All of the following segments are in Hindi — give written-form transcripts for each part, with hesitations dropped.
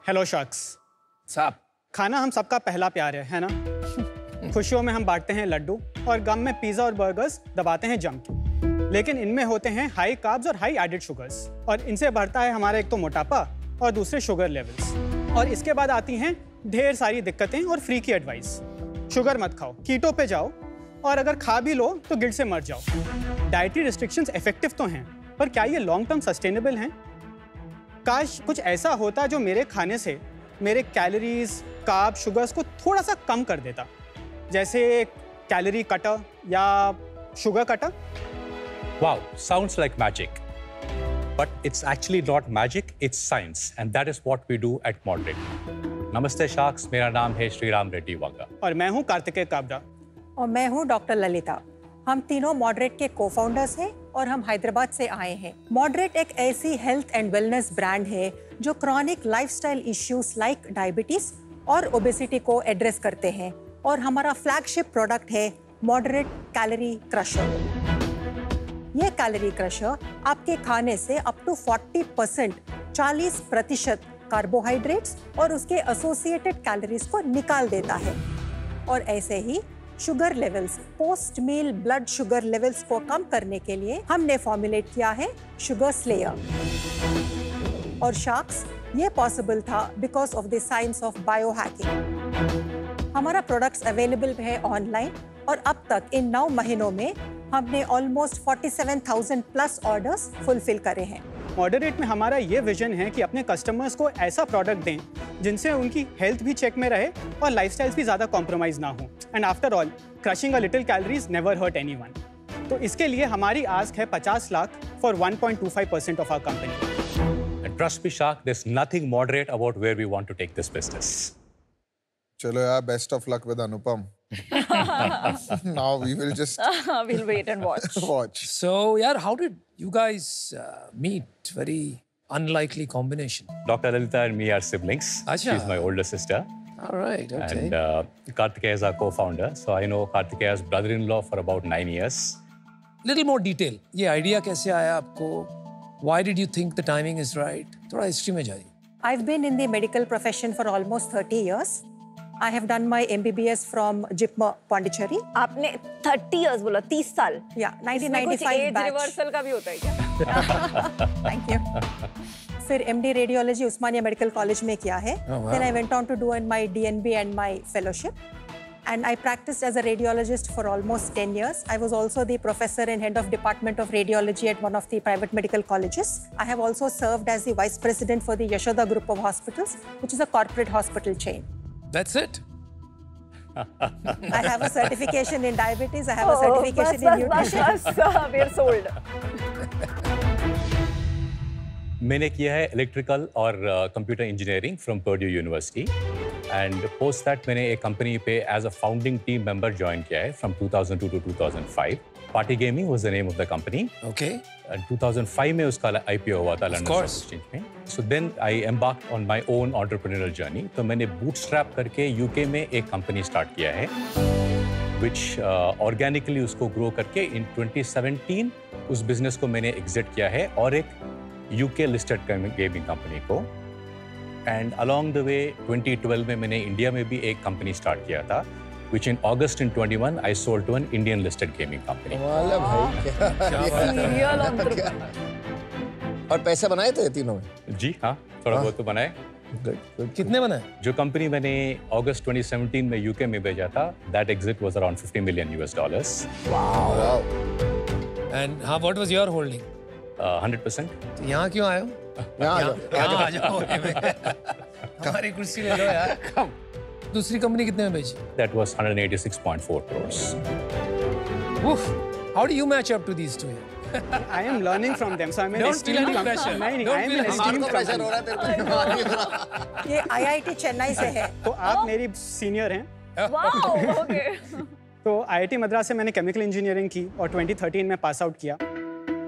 हेलो शार्क्स साहब। खाना हम सबका पहला प्यार है ना? खुशियों में हम बांटते हैं लड्डू और गम में पिज़्ज़ा और बर्गर्स दबाते हैं जम के। लेकिन इनमें होते हैं हाई कार्ब्स और हाई एडेड शुगर्स और इनसे बढ़ता है हमारा एक तो मोटापा और दूसरे शुगर लेवल्स। और इसके बाद आती हैं ढेर सारी दिक्कतें और फ्री की एडवाइस। शुगर मत खाओ, कीटो पे जाओ और अगर खा भी लो तो गिल्ट से मर जाओ। डाइटरी रिस्ट्रिक्शंस इफेक्टिव तो हैं, पर क्या ये लॉन्ग टर्म सस्टेनेबल हैं? काश कुछ ऐसा होता जो मेरे खाने से मेरे कैलोरीज, कार्ब, शुगर्स को थोड़ा सा कम कर देता, जैसे कैलोरी कटर या sugar cutter. Wow, sounds like magic. But it's actually not magic, it's science. And that is what we do at Moderate. Namaste Sharks, मेरा नाम है श्रीराम रेड्डी वांगा। और मैं हूँ कार्तिकेय काबरा। और मैं हूँ डॉक्टर ललिता। हम तीनों मॉडरेट के को-फाउंडर्स हैं और हम हैदराबाद से आए हैं। मॉडरेट एक ऐसी हेल्थ एंड वेलनेस ब्रांड है जो chronic lifestyle issues like diabetes और ओबेसिटी को एड्रेस करते हैं। और हमारा फ्लैगशिप प्रोडक्ट है मॉडरेट कैलोरी क्रशर। ये कैलोरी क्रशर आपके खाने से अप टू 40% कार्बोहाइड्रेट्स और उसके एसोसिएटेड कैलोरीज को निकाल देता है। और ऐसे ही शुगर लेवल्स, पोस्ट मील ब्लड शुगर लेवल्स को कम करने के लिए हमने फॉर्मुलेट किया है शुगर स्लेयर। और शार्क्स, ये पॉसिबल था because of the science of biohacking. हमारा प्रोडक्ट्स अवेलेबल है ऑनलाइन और अब तक इन 9 महीनों में हमने ऑलमोस्ट 47,000 प्लस ऑर्डर्स फुलफिल करे हैं। मॉडरेट में हमारा ये विजन है कि अपने कस्टमर्स को ऐसा प्रोडक्ट दें जिनसे उनकी हेल्थ भी चेक में रहे और लाइफस्टाइल्स भी ज़्यादा कॉम्प्रोमाइज़ ना हो। And after all, crushing a little calories never hurt anyone. तो इसके लिए हमारी आस्क है 50 lakh for 1.25% of our company. And trust me, Shark, there's nothing moderate about where we want to take this business. चलो यार, best of luck with Anupam. Now we will just we'll wait and watch. watch. So, yaar, how did you guys meet? Very unlikely combination. Dr. Lalita and me are siblings. Acha. She's my older sister. All right, okay. And Kartikeya is our co-founder. So I know Kartikeya's brother-in-law for about 9 years. Little more detail. ये idea कैसे आया आपको? Why did you think the timing is right? थोड़ा history में जाइए. I've been in the medical profession for almost 30 years. I have done my MBBS from JIPMER, Pondicherry. आपने 30 years बोला, 30 साल? Yeah, 1995 batch. रिवर्सल का भी होता है क्या? Thank you. फिर MD रेडियोलॉजी उस्मानिया मेडिकल कॉलेज में किया है. Then I went on to do my DNB and my fellowship. And I practiced as a radiologist for almost 10 years. I was also the professor and head of Department of Radiology at one of the private medical colleges. I have also served as the vice president for the Yashoda Group of Hospitals, which is a corporate hospital chain. That's it? I have a certification in diabetes. I have a certification in nutrition. We're sold. मैंने किया है इलेक्ट्रिकल और computer engineering from Purdue University and post that मैंने एक कंपनी पे as a founding team member join किया है from 2002 to 2005. Party Gaming was the name of the company. Okay. 2005 में उसका IPO हुआ था लंदन स्टॉक एक्सचेंज में. So then I embarked on my own entrepreneurial journey. तो मैंने बूटस्ट्रैप करके यूके में एक कंपनी स्टार्ट किया है विच ऑर्गेनिकली उसको ग्रो करके इन 2017 उस बिजनेस को मैंने एग्जिट किया है और एक यूके लिस्टेड गेमिंग कंपनी को. एंड अलोंग द वे 2012 में मैंने इंडिया में भी एक कंपनी स्टार्ट किया था which in August in 21 I sold to an Indian listed gaming company. वाला भाई Serial entrepreneur. और पैसे बनाए थे तीनों में? जी हाँ, थोड़ा बहुत तो बनाए. कितने बनाए? जो कंपनी मैंने अगस्त 2017 में यूके में भेजा था, that exit was around $50 million. Wow. And what was your holding? 100%. तो यहाँ क्यों आए हो? यहाँ आ जाओ. हमारी कुर्सी ले लो यार. दूसरी कंपनी कितने में बेची? That was 186.4 crores. Oof. How do you match up to these two? I am learning from them, so I'm an esteemed company. नहीं, I am an esteemed company. ये IIT चेन्नई से है. तो आप मेरी सीनियर हैं. Wow, okay. तो IIT मद्रास से मैंने केमिकल इंजीनियरिंग की और 2013 में पास आउट किया.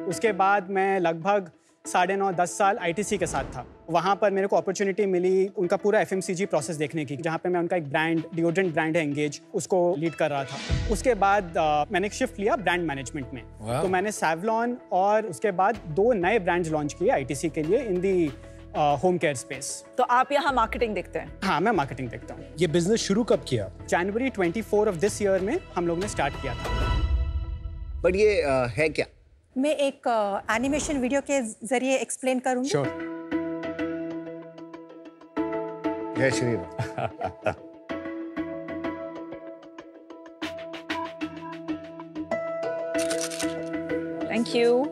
उसके बाद मैं लगभग 9.5-10 साल ITC के साथ था. वहाँ पर मेरे को अपॉर्चुनिटी मिली उनका पूरा FMCG प्रोसेस देखने की, जहाँ पे मैं उनका एक ब्रांड, डिओड्रेंट ब्रांड है एंगेज, उसको लीड कर रहा था. उसके बाद मैंने एक शिफ्ट लिया ब्रांड मैनेजमेंट में. तो मैंने सैवलॉन और उसके बाद 2 नए ब्रांड्स लॉन्च किए ITC के लिए इन दी होम केयर स्पेस। तो आप यहाँ मार्केटिंग देखते हैं? हाँ, मैं मार्केटिंग देखता हूँ। ये बिजनेस शुरू कब किया? जनवरी 24 ऑफ दिस ईयर में हम लोग ने स्टार्ट किया था। बट ये है क्या? मैं एक एनिमेशन वीडियो के जरिए एक्सप्लेन करूंगी। श्योर। जय श्री राम। Thank you.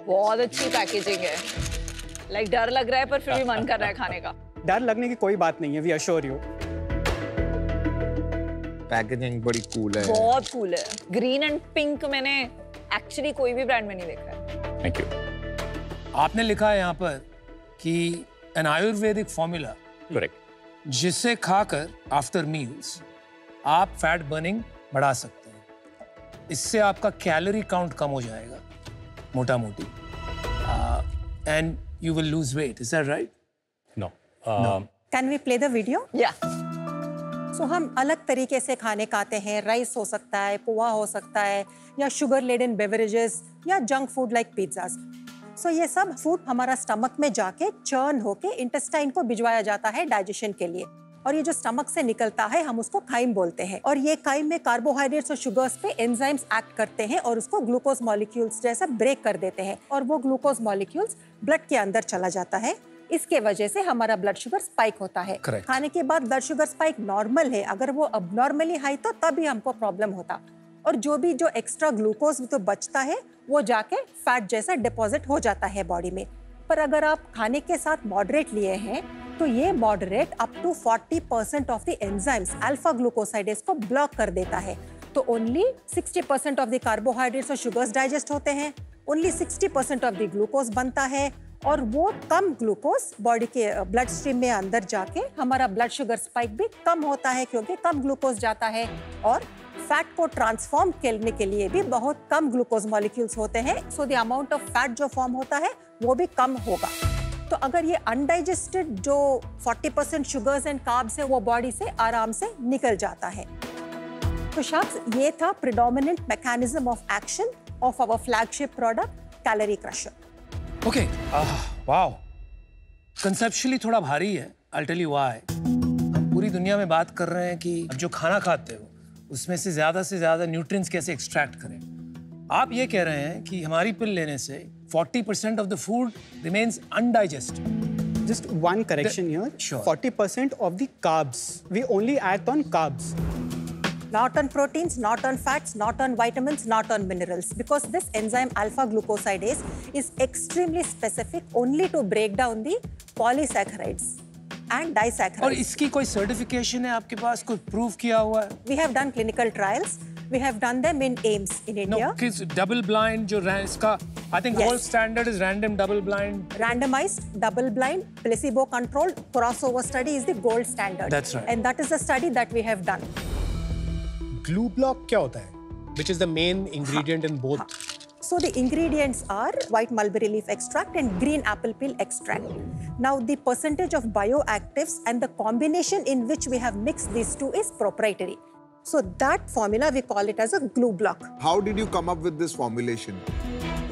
बहुत अच्छी पैकेजिंग है। लाइक डर लग रहा है पर फिर भी मन कर रहा है खाने का। डर लगने की कोई बात नहीं है, वी अश्योर यू। पैकेजिंग बड़ी कूल है। बहुत कूल है। ग्रीन एंड पिंक मैंने एक्चुअली कोई भी ब्रांड में नहीं देखा है। Thank you. आपने लिखा है यहाँ पर कि एन आयुर्वेदिक फॉर्मूला करेक्ट, जिसे खाकर आफ्टर मील्स आप फैट बर्निंग बढ़ा सकते हैं। इससे आपका कैलोरी काउंट कम हो जाएगा मोटा मोटी, and you will lose weight. Is that right? No, can we play the video? या सो हम अलग तरीके से खाने खाते हैं। राइस हो सकता है, पोहा हो सकता है, या शुगर लेडन बेवरेजेस, या जंक फूड लाइक पिज्जाज। सो ये सब फूड हमारा स्टमक में जाके चर्न होके इंटेस्टाइन को भिजवाया जाता है डाइजेशन के लिए, और ये जो स्टमक से निकलता है हम उसको काइम बोलते हैं। और ये काइम में कार्बोहाइड्रेट्स और शुगर्स पे एंजाइम्स एक्ट करते हैं और उसको ग्लूकोज मॉलिक्यूल्स जैसा ब्रेक कर देते हैं, और वो ग्लूकोज मॉलिक्यूल्स ब्लड के अंदर चला जाता है। इसके वजह से हमारा ब्लड शुगर स्पाइक होता है। Correct. खाने के बाद ब्लड शुगर स्पाइक नॉर्मल है, अगर वो अबनॉर्मली हाई तो तभी हमको प्रॉब्लम होता, और जो भी जो एक्स्ट्रा ग्लूकोज तो बचता है वो जाके फैट जैसा डिपॉजिट हो जाता है बॉडी में। पर अगर आप खाने के साथ मॉडरेट लिए हैं तो ये moderate up to 40% of the enzymes alpha glucosidase को ब्लॉक कर देता है। तो ओनली 60% ऑफ द कार्बोहाइड्रेट्स और शुगर्स डाइजेस्ट होते हैं, ओनली 60% ऑफ द ग्लूकोज बनता है, और वो कम ग्लूकोज बॉडी के ब्लड स्ट्रीम में अंदर जाके हमारा ब्लड शुगर स्पाइक भी कम होता है, क्योंकि कम ग्लूकोज जाता है, और फैट को ट्रांसफॉर्म करने के लिए भी बहुत कम ग्लूकोज मॉलिक्यूल्स होते हैं। So the amount of fat जो फॉर्म होता है वो भी कम होगा। तो अगर ये अनडाइजेस्टेड जो 40% शुगर्स एंड कार्ब्स है वो बॉडी से आराम से निकल जाता है। तो शाब्स, ये था predominant mechanism of action of our flagship product calorie crusher. Okay, wow, conceptually थोड़ा भारी है। I tell you why. हम पूरी दुनिया में बात कर रहे हैं कि अब जो खाना खाते हो उसमें से ज्यादा न्यूट्रिएंट्स कैसे एक्सट्रैक्ट करें। आप ये कह रहे हैं कि हमारी पिल लेने से 40% of the food remains undigested. Just one correction here. Sure. 40% of the carbs. We only act on carbs. Not on proteins, not on fats, not on vitamins, not on minerals. Because this enzyme alpha glucosidase is extremely specific only to break down the polysaccharides and disaccharides. और इसकी कोई सर्टिफिकेशन है आपके पास, कोई प्रूव किया हुआ है? We have done clinical trials. We have done them in AIMS in India. No, किस डबल ब्लाइंड जो इसका I think Yes. gold standard is random double blind. Randomized, double-blind, placebo-controlled crossover study is the gold standard. That's right. And that is the study that we have done. Glue block क्या होता है? Which is the main ingredient in both? So the ingredients are white mulberry leaf extract and green apple peel extract. Now the percentage of bioactives and the combination in which we have mixed these two is proprietary. So that formula we call it as a glue block. How did you come up with this formulation?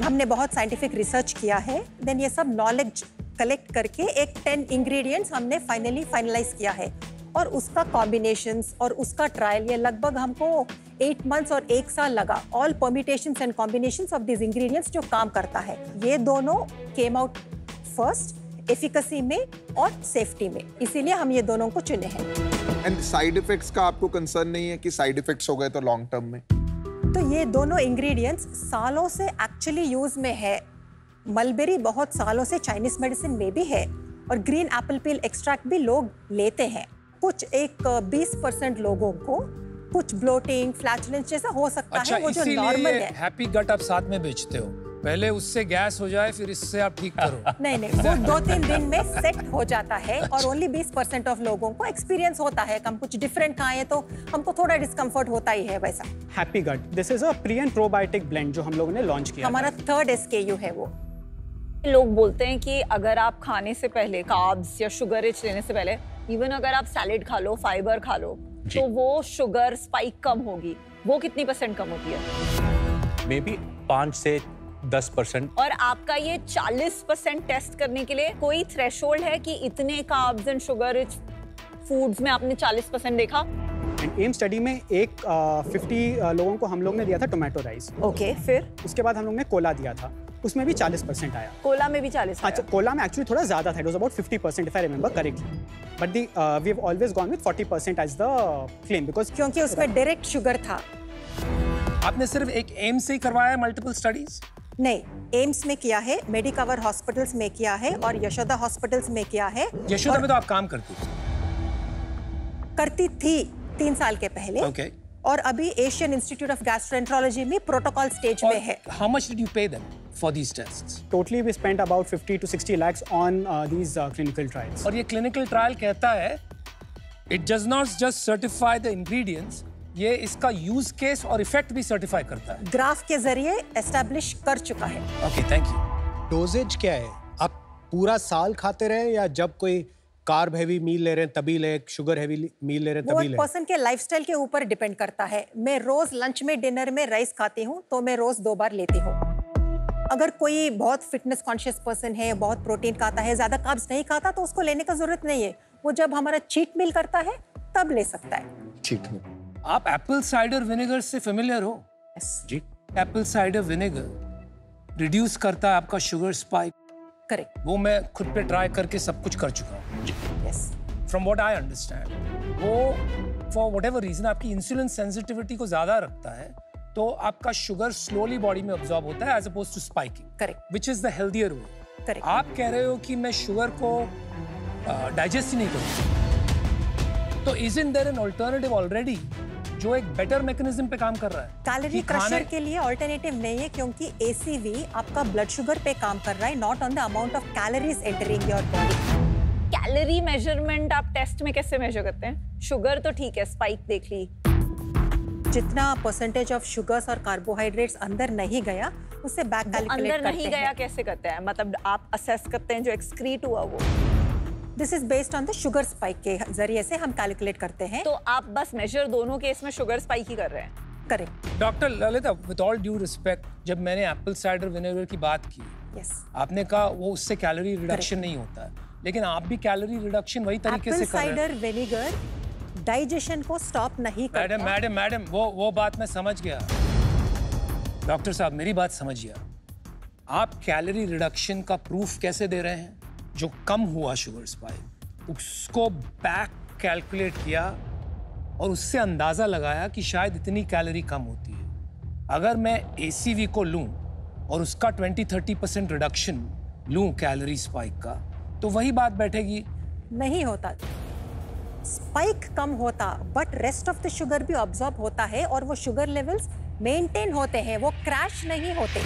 हमने बहुत साइंटिफिक रिसर्च किया है, देन ये सब नॉलेज कलेक्ट करके एक 10 इंग्रेडिएंट्स हमने फाइनलाइज किया है, और उसका कॉम्बिनेशंस और उसका ट्रायल ये लगभग हमको 8 मंथ्स और 1 साल लगा। All permutations and combinations of this ingredients जो काम करता है, ये दोनों केम आउट फर्स्ट एफिकेसी में और सेफ्टी में, इसीलिए हम ये दोनों को चुने हैं। एंड साइड इफेक्ट्स का आपको कंसर्न नहीं है कि साइड इफेक्ट्स हो गए तो लॉन्ग टर्म में? तो ये दोनों इंग्रेडिएंट्स सालों से एक्चुअली यूज में है। मलबेरी बहुत सालों से चाइनीज मेडिसिन में भी है, और ग्रीन एप्पल पील एक्सट्रैक्ट भी लोग लेते हैं। कुछ एक 20% लोगों को कुछ ब्लोटिंग, फ्लैचुलेंस जैसा हो सकता है, वो जो नॉर्मल है। हैप्पी गट आप साथ में बेचते हो, पहले उससे गैस हो जाए फिर इससे आप ठीक करो। नहीं, वो 2-3 दिन में सेट हो जाता है, और ओनली 20% ऑफ लोगों को एक्सपीरियंस होता है। हम कुछ डिफरेंट खाएं तो हमको थोड़ा डिस्कम्फर्ट होता ही है वैसा। Happy gut, this is a pre and probiotic blend जो हम लोगों ने लॉन्च किया। हमारा 3rd SKU है वो। लोग बोलते हैं कि अगर आप खाने से पहले कार्ब्स या शुगर रिच लेने से पहले इवन अगर आप सैलेड खा लो, फाइबर खा लो, तो वो शुगर स्पाइक कम होगी। वो कितनी % कम होती है? मे बी 5 से 10%। और आपका ये 40% टेस्ट करने के लिए कोई थ्रेशोल्ड है कि इतने carbs and sugar rich foods में आपने 40% देखा? एम स्टडी में 50 लोगों को हम लोग ने दिया था टोमेटो राइस। ओके, फिर उसके बाद हम लोग ने कोला दिया था, उसमें भी 40% आया। कोला में भी 40 आया? अच्छा, कोला में एक्चुअली थोड़ा ज्यादा था, it was about 50% if I remember correctly, but we have always gone with 40% as the claim because क्योंकि उसमें डायरेक्ट शुगर था। आपने सिर्फ एक एम से ही करवाया मल्टीपल स्टडीज? नहीं, एम्स में किया है, मेडिकवर हॉस्पिटल्स में किया है और यशोदा हॉस्पिटल्स में किया है। यशोदा में तो आप काम करती थी 3 साल के पहले। Okay. और अभी एशियन इंस्टीट्यूट ऑफ गैस्ट्रोएंटरोलॉजी में प्रोटोकॉल स्टेज में है। How much did you pay them for these tests? Totally we spent about 50 to 60 lakhs on these clinical trials. और ये clinical trial कहता है it does not just certify the ingredients, ये इसका यूज केस और इफेक्ट भी सर्टिफाई करता है। ग्राफ के जरिए एस्टैब्लिश कर चुका है। Okay, thank you. डोजेज क्या है? आप पूरा साल खाते रहे या जब कोई कार्ब हेवी मील ले रहे हैं तभी ले, शुगर हेवी मील ले रहे हैं तभी ले? वो पर्सन के लाइफस्टाइल के ऊपर डिपेंड करता है। मैं रोज लंच में, डिनर में राइस खाती हूँ तो मैं रोज 2 बार लेती हूँ। अगर कोई बहुत फिटनेस कॉन्शियस पर्सन है, बहुत प्रोटीन खाता है, ज्यादा कार्ब्स नहीं खाता तो उसको लेने का जरूरत नहीं है। वो जब हमारा चीट मील करता है तब ले सकता है। ठीक है। आप एप्पल साइडर विनेगर से फेमिलियर हो? जी। एप्पल साइडर विनेगर रिड्यूस करता है आपका शुगर स्पाइक। करेक्ट। वो मैं खुद पे ट्राई करके सब कुछ कर चुका हूँ। Yes. From what I understand वो फॉर व्हाटएवर रीजन आपकी इंसुलिन सेंसिटिविटी को ज्यादा रखता है, तो आपका शुगर स्लोली बॉडी में अब्सॉर्ब होता है as opposed to spiking. Correct. Which is the healthier way. Correct. आप कह रहे हो कि मैं शुगर को डाइजेस्ट ही नहीं करूँ, तो isn't there an alternative already जो एक बेटर मैकेनिज्म पे काम कर रहा है? कैलोरी क्रशर के लिए ऑल्टरनेटिव नहीं है, क्योंकि ACV आपका ब्लड शुगर पे काम कर रहा है, not on the amount of calories entering your body. Calorie measurement आप टेस्ट में कैसे मेजर करते हैं? शुगर तो ठीक है, स्पाइक देख ली, जितना परसेंटेज ऑफ शुगर्स और कार्बोहाइड्रेट्स अंदर नहीं गया उससे बैक कैलकुलेट करते हैं। अंदर नहीं गया कैसे करते हैं? मतलब आप असेस करते हैं जो एक्सक्रीट हुआ वो? This is based on the sugar spike के जरिए से हम कैलकुलेट करते हैं। तो आप बस मेजर दोनों केस में शुगर स्पाइक ही कर रहे हैं? Correct. Doctor Lalita, with all due respect, जब मैंने एप्पल साइडर विनेगर की बात की, यस, आपने कहा वो उससे कैलोरी रिडक्शन नहीं होता है, लेकिन आप भी कैलोरी रिडक्शन वही तरीके से कर रहे हैं। एप्पल साइडर विनेगर डाइजेशन को स्टॉप नहीं करता। मैडम वो बात मैं समझ गया। डॉक्टर साहब, मेरी बात समझिए। आप कैलोरी रिडक्शन का प्रूफ कैसे दे रहे हैं? जो कम हुआ शुगर स्पाइक, उसको बैक कैलकुलेट किया और उससे अंदाजा लगाया कि शायद इतनी कैलोरी कम होती है। अगर मैं ACV को लूं और उसका 20-30% रिडक्शन लूं कैलोरी स्पाइक का, तो वही बात बैठेगी। नहीं होता, स्पाइक कम होता, but rest of the sugar भी ऑब्जॉर्ब होता है और वो शुगर लेवल्स मेंटेन होते हैं, वो क्रैश नहीं होते।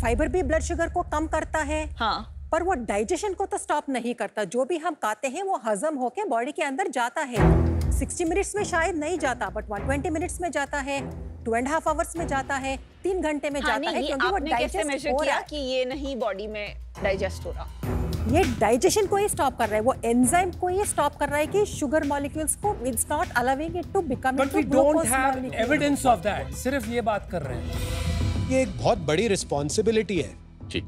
फाइबर भी ब्लड शुगर को कम करता है, हाँ, पर वो डाइजेशन को तो स्टॉप नहीं करता। जो भी हम खाते हैं वो हजम होके बॉडी के अंदर जाता है। 60 मिनट्स में शायद नहीं जाता, बट 120 मिनट्स में जाता है, 2.5 आवर्स में जाता है, 3 घंटे में जाता है, क्योंकि वो डाइजेस्ट हो रहा है। कि ये नहीं बॉडी में डाइजेस्ट हो रहा, ये डाइजेशन को ही स्टॉप कर रहा है, वो एंजाइम को ही स्टॉप कर रहा है कि शुगर मॉलिक्यूल्स को it's not allowing it to become but we don't have evidence of that. सिर्फ ये बात कर रहे हैं। ये एक बहुत बड़ी रिस्पॉन्सिबिलिटी है जी।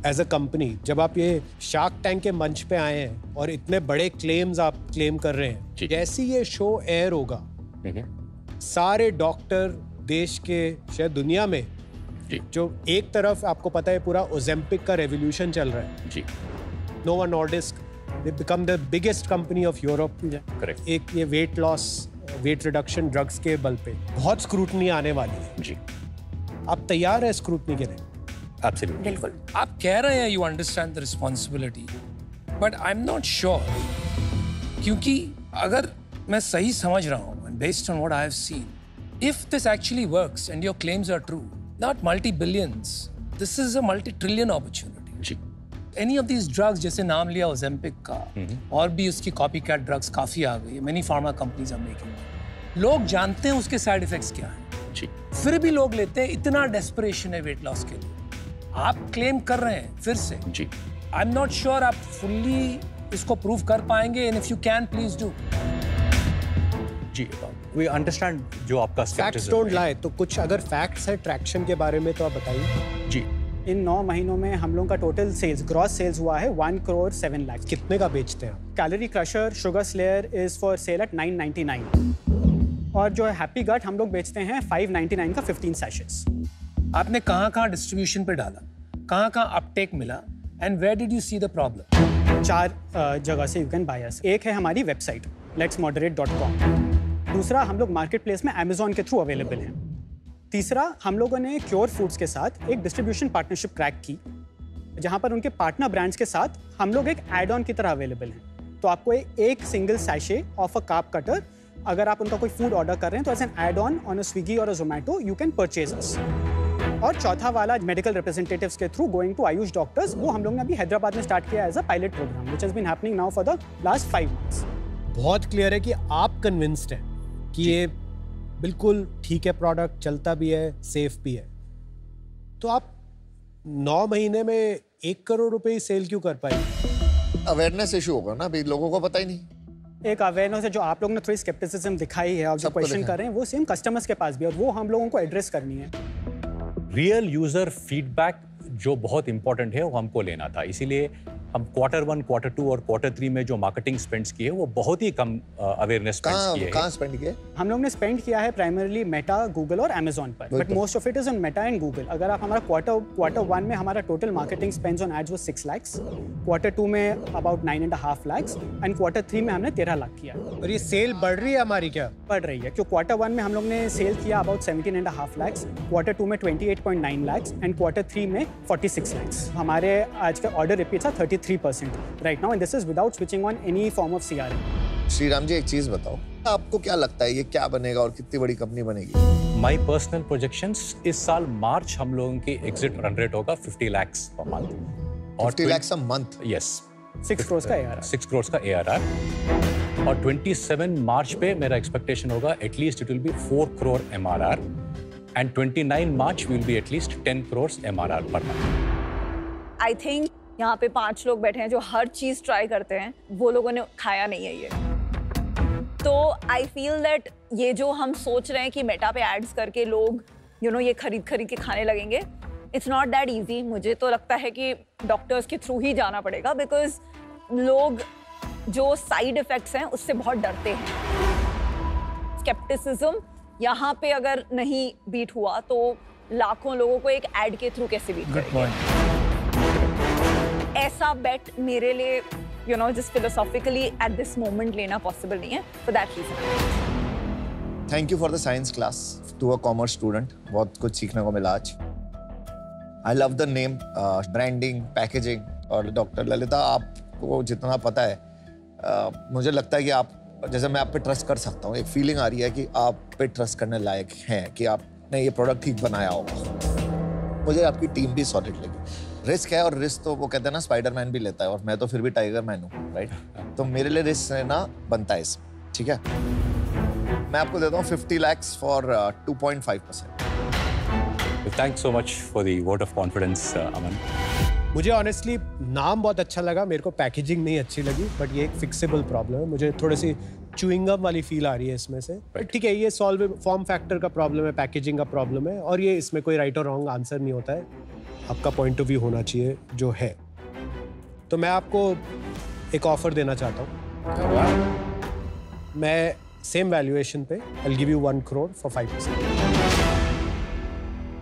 As a company. जब आप ये शार्क टैंक के मंच पे आए हैं और इतने बड़े क्लेम्स आप क्लेम कर रहे हैं, जैसे ये शो एयर होगा, सारे डॉक्टर देश के, शायद दुनिया में, जो एक तरफ आपको पता है पूरा ओजेम्पिक का रेवोल्यूशन चल रहा है जी, Novo Nordisk, they become the biggest company of Europe. Correct. एक ये weight loss, weight reduction drugs के बल पे बहुत स्क्रूटनी आने वाली है जी। आप तैयार है स्क्रूटनी के लिए? एब्सोल्युटली। बिल्कुल। आप कह रहे हैं you understand the responsibility, but I am not sure, क्योंकि अगर मैं सही समझ रहा हूँ, based on what I have seen, if this actually works and your claims are true, not multi billions, this is a multi trillion opportunity. जी। एनी ऑफ दीज ड्रग्स, जैसे नाम लिया ओजेम्पिक का, और भी उसकी कॉपी कैट ड्रग्स काफी आ गई है, many pharma companies are making. लोग जानते हैं उसके साइड इफेक्ट्स क्या है, जी, फिर भी लोग लेते हैं। इतना डेस्परेशन है वेट लॉस के लिए। आप क्लेम कर रहे हैं फिर से, जी। आई एम नॉट श्योर आप फुल्ली इसको प्रूव कर पाएंगे, and if you can please do. जी, वी अंडरस्टैंड जो आपका फैक्ट्स डोंट लाई, तो कुछ अगर फैक्ट्स है ट्रैक्शन के बारे में तो आप बताइए। इन 9 महीनों में हम लोगों का टोटल सेल्स, ग्रॉस सेल्स हुआ है 1 करोड़ 7 लाख। कितने का बेचते हैं आप? Calorie crusher sugar slayer is for sale at 999 और जो है हैप्पी गट हम लोग बेचते हैं 599 का 15 सैशेट्स। आपने कहाँ डिस्ट्रीब्यूशन पे डाला, कहाँ अपटेक मिला, and where did you see the problem? 4 जगह से यू कैन बाय अस। एक है हमारी वेबसाइट letsmoderate.com, दूसरा हम लोग मार्केट प्लेस में अमेजोन के थ्रू अवेलेबल हैं, तीसरा हम लोगों ने क्योर फूड्स के साथ एक डिस्ट्रीब्यूशन पार्टनरशिप क्रैक की जहां पर उनके पार्टनर ब्रांड्स के साथ हम लोग एक एड ऑन की तरह अवेलेबल हैं। तो आपको एक single sachet of a carb cutter, अगर आप उनका कोई फूड ऑर्डर कर रहे हैं तो as an add on on uh Swiggy और uh Zomato you can purchase us. और चौथा वाला मेडिकल रिप्रेजेंटेटिव्स के through going to AYUSH doctors, वो हम लोग ने अभी हैदराबाद में स्टार्ट किया as a pilot program which has been happening now for the last 5 months. बहुत क्लियर है कि आप कन्विंस्ड हैं कि ये बिल्कुल ठीक है, प्रोडक्ट चलता भी है, सेफ भी है। तो आप 9 महीने में 1 करोड़ रुपए ही सेल क्यों कर पाए? अवेयरनेस इशू होगा ना, अभी लोगों को पता ही नहीं। एक अवेयरनेस है जो आप लोगों ने थोड़ी स्केप्टिसिज्म दिखाई है और जो क्वेश्चन कर रहे हैं वो सेम कस्टमर्स के पास भी है और वो हम लोगों को एड्रेस करनी है। रियल यूजर फीडबैक जो बहुत इंपॉर्टेंट है वो हमको लेना था, इसीलिए हम Q1, Q2 और Q3 में जो मार्केटिंग स्पेंड्स किए वो बहुत ही कम अवेयरनेस स्पेंड्स किए। कहाँ स्पेंड किए? हम लोग ने स्पेंड किया है प्राइमरली मेटा, गूगल और अमेजोन पर, but most of it is on Meta and Google. अगर आप हमारा Q1 में हमारा total marketing spends on ads was 6 lakhs, Q2 में अबाउट 9.5 lakhs एंड Q3 में हमने 13 लाख किया। और ये सेल बढ़ रही है हमारी क्या? बढ़ रही है, क्योंकि Q1 में हम लोग ने सेल किया अबाउट 17.5 lakhs, Q2 में 28.9 lakhs एंड Q3 में 46 lakhs। हमारे आज का ऑर्डर रिपीट था 33% right now and this is without switching on any form of CRM। Shriram ji एक चीज बताओ, आपको क्या लगता है ये क्या बनेगा और कितनी बड़ी कंपनी बनेगी? माय पर्सनल प्रोजेक्शंस, इस साल मार्च हम लोगों की एग्जिट रन रेट होगा 50 lakhs per month. 50 lakhs a month? Yes, 6 crores का ARR। 6 crores का ARR। और 27 मार्च पे मेरा एक्सपेक्टेशन होगा at least it will be 4 crore MRR and 29 March will be at least 10 crores MRR per month. I think यहाँ पे 5 लोग बैठे हैं जो हर चीज ट्राई करते हैं, वो लोगों ने खाया नहीं है ये। तो आई फील दैट ये जो हम सोच रहे हैं कि मेटा पे एड्स करके लोग ये खरीद के खाने लगेंगे, इट्स नॉट दैट इजी। मुझे तो लगता है कि डॉक्टर्स के थ्रू ही जाना पड़ेगा, बिकॉज लोग जो साइड इफेक्ट्स हैं उससे बहुत डरते हैं। स्केप्टिसिज्म यहाँ पे अगर नहीं बीट हुआ तो लाखों लोगों को एक एड के थ्रू कैसे बीट करेंगे? ऐसा बेट मेरे लिए just philosophically at this moment लेना possible नहीं है, for that reason। Thank you for the science class to a commerce student। बहुत कुछ सीखने को मिला आज। I love the name, branding, packaging। और डॉक्टर ललिता, आपको जितना पता है मुझे लगता है कि आप, जैसे मैं आप पे ट्रस्ट कर सकता हूँ, एक फीलिंग आ रही है कि आप पे ट्रस्ट करने लायक हैं कि आपने ये प्रोडक्ट ठीक बनाया होगा। मुझे आपकी टीम भी सॉलिड लगी। रिस्क है, और रिस्क तो वो कहते हैं ना स्पाइडरमैन भी लेता है, और मैं तो फिर भी टाइगर मैन हूँ, राइट? तो मेरे लिए रिस्क लेना बनता है इसमें, ठीक है? मैं आपको देता हूँ 50 lakhs for 2.5%। Thanks so much for the vote of confidence, Aman। मुझे ऑनेस्टली नाम बहुत अच्छा लगा, मेरे को पैकेजिंग नहीं अच्छी लगी, बट ये एक फिक्सेबल प्रॉब्लम है। मुझे थोड़ी सी च्युइंगम वाली फील आ रही है इसमें से। ठीक है, ये सॉल्व फॉर्म फैक्टर का प्रॉब्लम है, पैकेजिंग का प्रॉब्लम है, और ये इसमें कोई राइट और रॉन्ग आंसर नहीं होता है। आपका पॉइंट ऑफ व्यू होना चाहिए जो है। तो मैं आपको एक ऑफर देना चाहता हूँ। मैं सेम वैल्यूएशन पे I give you 1 crore for 5%।